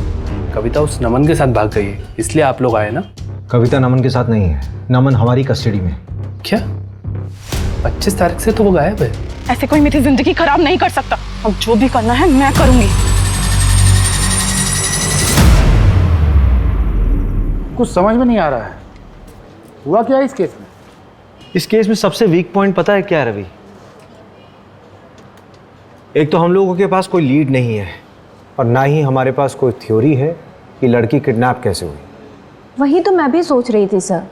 कविता उस नमन के साथ भाग गई है, इसलिए आप लोग आए ना। कविता नमन के साथ नहीं है, नमन हमारी कस्टडी में। क्या? 25 तारीख से तो वो गायब है। ऐसे कोई मेरी जिंदगी खराब नहीं कर सकता। अब जो भी करना है मैं करूंगी। कुछ समझ में नहीं आ रहा है, हुआ क्या इस केस में? इस केस में सबसे वीक पॉइंट पता है क्या रवि? एक तो हम लोगों के पास कोई लीड नहीं है और ना ही हमारे पास कोई थ्योरी है कि लड़की किडनैप कैसे हुई। वही तो मैं भी सोच रही थी सर,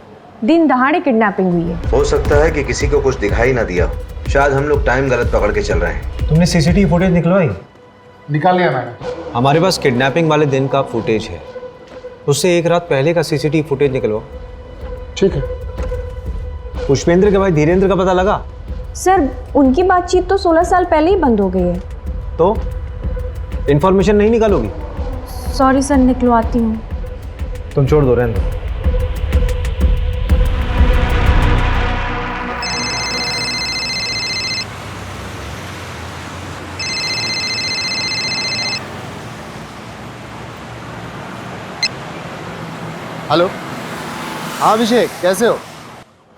दिन दहाड़े किडनैपिंग हुई है। हो सकता है कि किसी को कुछ दिखाई ना दिया, शायद हम लोग टाइम गलत पकड़ के चल रहे हैं। तुमने सीसीटीवी फुटेज निकलवाई? निकाल लिया मैंने। हमारे पास किडनैपिंग वाले दिन का फुटेज है, उससे एक रात पहले का सीसीटीवी फुटेज निकलवाओ। ठीक है। पुष्पेंद्र के भाई धीरेंद्र का पता लगा? सर, उनकी बातचीत तो 16 साल पहले ही बंद हो गई है। तो इंफॉर्मेशन नहीं निकालोगी? सॉरी सर, निकलवाती हूँ। तुम छोड़ दो, रहने दो। हेलो। हाँ अभिषेक, कैसे हो?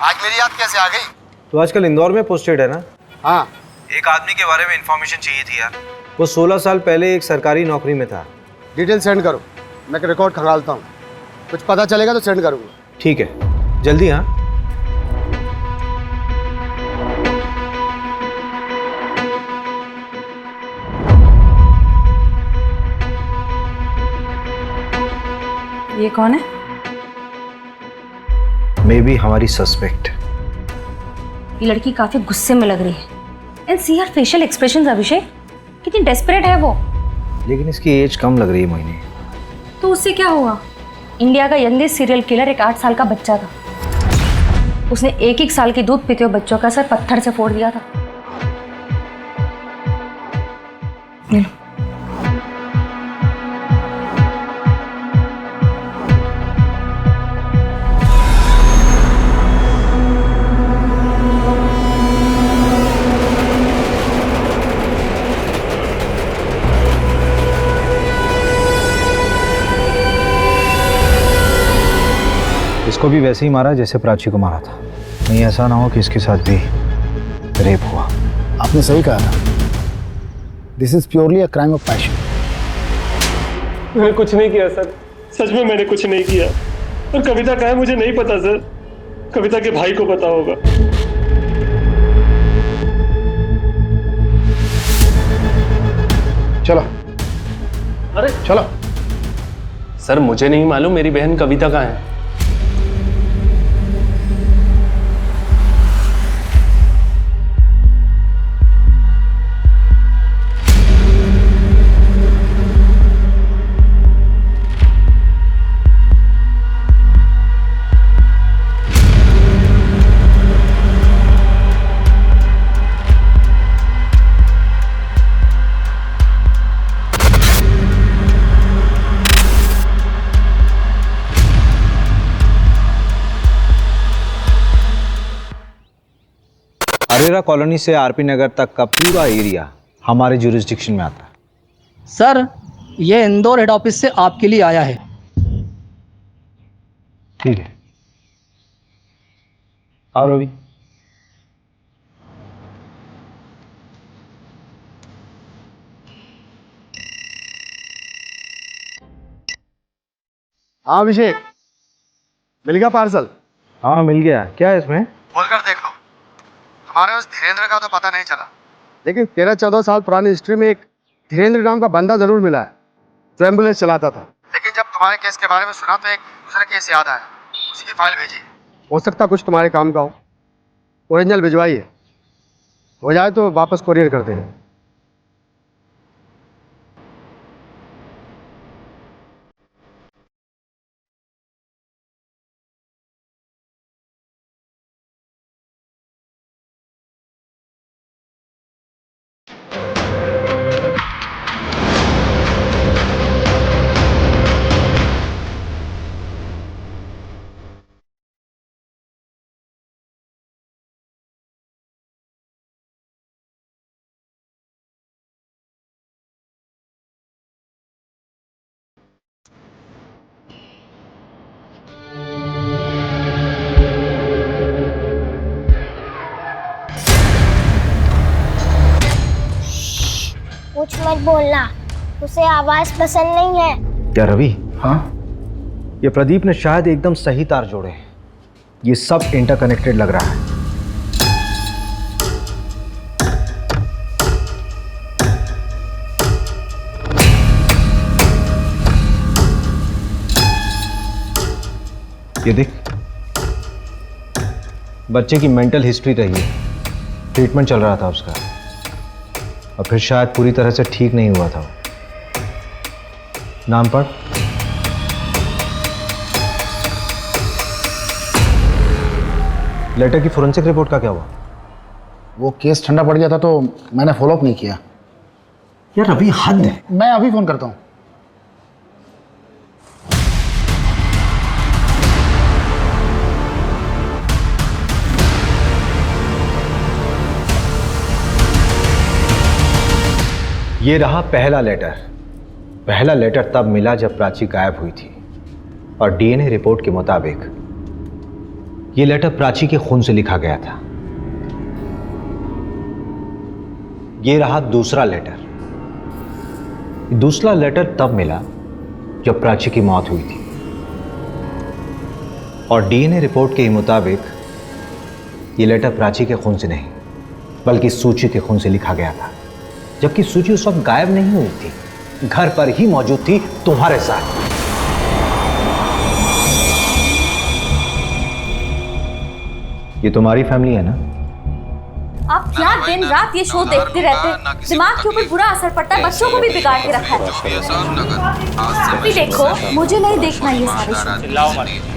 आज मेरी याद कैसे आ गई? तो आजकल इंदौर में पोस्टेड है ना? हाँ। एक आदमी के बारे में इंफॉर्मेशन चाहिए थी यार। वो 16 साल पहले एक सरकारी नौकरी में था। डिटेल सेंड करो, मैं रिकॉर्ड खंगालता हूँ। कुछ पता चलेगा तो सेंड करूँगा। ठीक है, जल्दी। हाँ, ये कौन है? मे बी हमारी सस्पेक्ट। ये लड़की काफी गुस्से में लग रही है। And see her facial expressions. Abhishek, कितनी डेस्परेट है वो। लेकिन इसकी एज कम लग रही है मोहिनी। तो उससे क्या हुआ? इंडिया का यंगेस्ट सीरियल किलर एक 8 साल का बच्चा था। उसने 1-1 साल के दूध पीते हुए बच्चों का सर पत्थर से फोड़ दिया था। ले लो। इसको भी वैसे ही मारा जैसे प्राची को मारा था। नहीं ऐसा ना हो कि इसके साथ भी रेप हुआ। आपने सही कहा था, this is purely a crime of passion. मैंने कुछ नहीं किया सर, सच में मैंने कुछ नहीं किया। और कविता कहाँ है मुझे नहीं पता सर, कविता के भाई को पता होगा। चलो। अरे चलो। सर, मुझे नहीं मालूम मेरी बहन कविता कहाँ है। अरेरा कॉलोनी से आरपी नगर तक का पूरा एरिया हमारे जुरिस्डिक्शन में आता है। सर, ये इंदौर हेड ऑफिस से आपके लिए आया है। ठीक है। आओ रवि। हाँ अभिषेक, मिल गया पार्सल? हाँ मिल गया। क्या है इसमें? खोलकर देखो। हमारे उस धीरेन्द्र का तो पता नहीं चला, लेकिन 13-14 साल पुरानी हिस्ट्री में एक धीरेन्द्र नाम का बंदा जरूर मिला है जो एम्बुलेंस चलाता था। लेकिन जब तुम्हारे केस के बारे में सुना तो एक दूसरा केस याद आया, उसी की फाइल भेजी। हो सकता कुछ तुम्हारे काम का हो। ओरिजिनल भिजवाइए, हो जाए तो वापस कोरियर कर देंगे। कुछ मत बोलना, उसे आवाज पसंद नहीं है। क्या रवि? हाँ, ये प्रदीप ने शायद एकदम सही तार जोड़े हैं। ये सब इंटरकनेक्टेड लग रहा है। ये देख, बच्चे की मेंटल हिस्ट्री रही है, ट्रीटमेंट चल रहा था उसका, और फिर शायद पूरी तरह से ठीक नहीं हुआ था। नाम पढ़। लेटर की फोरेंसिक रिपोर्ट का क्या हुआ? वो केस ठंडा पड़ गया था तो मैंने फॉलोअप नहीं किया। यार अभी हद है। मैं अभी फोन करता हूँ। ये रहा पहला लेटर। पहला लेटर तब मिला जब प्राची गायब हुई थी, और डीएनए रिपोर्ट के मुताबिक ये लेटर प्राची के खून से लिखा गया था। ये रहा दूसरा लेटर। दूसरा लेटर तब मिला जब प्राची की मौत हुई थी, और डीएनए रिपोर्ट के मुताबिक ये लेटर प्राची के खून से नहीं बल्कि सूची के खून से लिखा गया था, जबकि सूची उस वक्त गायब नहीं हुई थी, घर पर ही मौजूद थी तुम्हारे साथ। ये तुम्हारी फैमिली है ना? आप क्या दिन रात ये शो देखते रहते हैं? दिमाग के ऊपर बुरा असर पड़ता है, बच्चों को भी बिगाड़ के रखा है। अभी देखो, मुझे नहीं देखना ये सारे शो।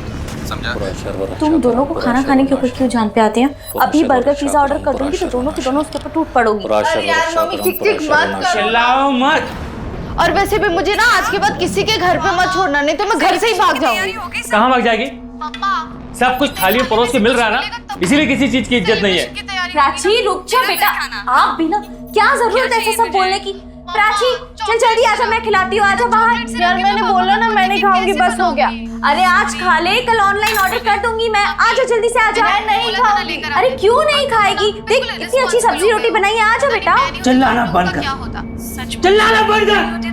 तुम दोनों को खाना खाने के ऊपर क्यों जान पे आते हैं? अभी बर्गर पिज्जा ऑर्डर कर दूंगी तो दोनों के दोनों उसके ऊपर टूट पड़ोगी। यार मम्मी चिक मत करो। चिल्लाओ मत। और वैसे भी मुझे ना आज के बाद किसी के घर पे मत छोड़ना, नहीं तो मैं घर से ही भाग जाऊंगी। कहाँ भाग जाएगी? सब कुछ थाली में परोस के मिल रहा है ना, इसीलिए किसी चीज की इज्जत नहीं है। प्राची रुक जा बेटा, आप भी ना, क्या जरूरत है ऐसे सब बोलने की? प्राची चल जल्दी आजा, मैं खिलाती हूँ, आजा बाहर। यार मैंने बोला ना मैं नहीं खाऊंगी, बस हो गया। अरे आज खा ले, कल ऑनलाइन ऑर्डर कर दूंगी मैं। आजा जल्दी से आजा। मैं नहीं खाऊंगी। अरे क्यों नहीं खाएगी? देख इतनी अच्छी सब्जी रोटी बनाई है, आजा बेटा। चिल्लाना बंद कर, चिल्लाना बंद कर।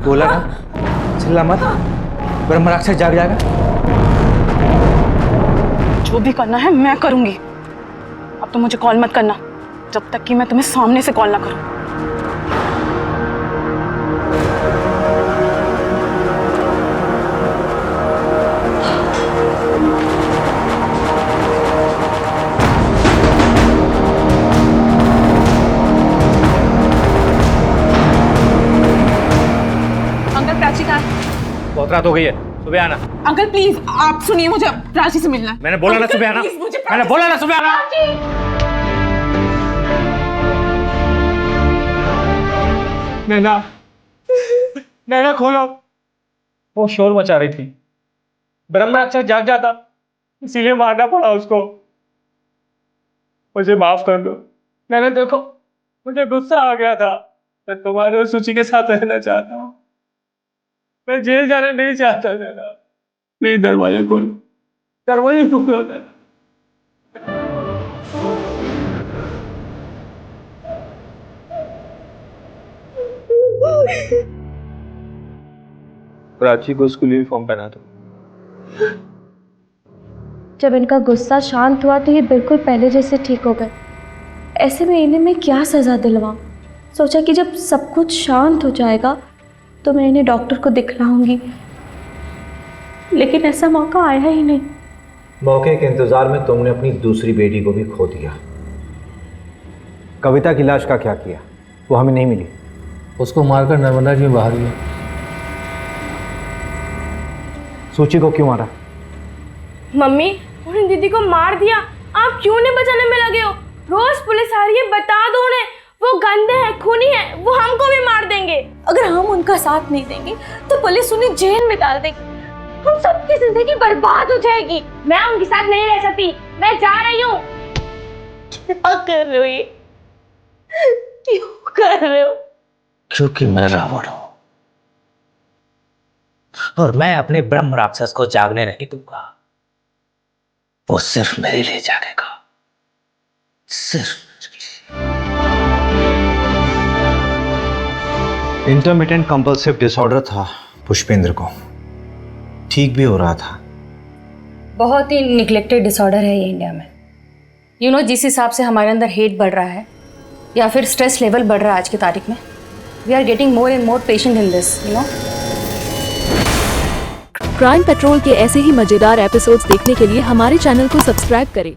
बोला ना, चिल्ला मत, ब्रह्म राक्षस जाग जाएगा। जो भी करना है मैं करूंगी। अब तो मुझे कॉल मत करना जब तक कि मैं तुम्हें सामने से कॉल ना करूं। अंकल प्राची कहाँ है? बहुत रात हो गई है, सुबह आना। अंकल प्लीज आप सुनिए, मुझे प्राची से मिलना है। मैंने बोला ना सुबह आना, मैंने बोला ना सुबह आना। नैना, नैना खोलो। वो शोर मचा रही थी, ब्रह्म राक्षस जाग जाता, इसीलिए मारना पड़ा उसको। मुझे माफ कर दो नैना। देखो मुझे गुस्सा आ गया था, मैं तुम्हारे और सूची के साथ रहना चाहता हूँ। मैं जेल जाना नहीं चाहता नैना। प्लीज दरवाजा खोलो, दरवाजा खोलो नैना। प्राची को स्कूल यूनिफॉर्म पहना दो। जब इनका गुस्सा शांत हुआ तो ये बिल्कुल पहले जैसे ठीक हो गए। ऐसे में इन्हें मैं क्या सज़ा दिलवाऊं? सोचा कि जब सब कुछ शांत हो जाएगा तो मैं इन्हें डॉक्टर को दिखलाऊंगी, लेकिन ऐसा मौका आया ही नहीं। मौके के इंतजार में तुमने अपनी दूसरी बेटी को भी खो दिया। कविता की लाश का क्या किया? वो हमें नहीं मिली। उसको मारकर नर्मदा जी में बहा दिया। सूची को क्यों मारा? मम्मी, उन्हें दीदी को मार दिया। आप क्यों नहीं बचाने में लगे हो? रोज पुलिस आ रही है, बता दो उन्हें। वो गंदे हैं, खूनी हैं, वो हमको भी मार देंगे। अगर हम उनका साथ नहीं देंगे तो पुलिस उन्हें जेल में डाल देगी। हम सबकी जिंदगी बर्बाद हो जाएगी। मैं उनके साथ नहीं रह सकती। मैं जा रही हूँ। क्या कर रहे हो ये? क्यों कर रहे हो? क्योंकि मैं रावण हूं और मैं अपने ब्रह्म राक्षस को जागने नहीं दूंगा। वो सिर्फ मेरे लिए जागेगा, सिर्फ। इंटरमिटेंट कंपल्सिव डिसऑर्डर था पुष्पेंद्र को, ठीक भी हो रहा था। बहुत ही निग्लेक्टेड डिसऑर्डर है ये इंडिया में। यू नो, जिस हिसाब से हमारे अंदर हेट बढ़ रहा है या फिर स्ट्रेस लेवल बढ़ रहा है आज की तारीख में, we are getting more and more patient in this, you know. Crime patrol के ऐसे ही मजेदार एपिसोड्स देखने के लिए हमारे चैनल को सब्सक्राइब करें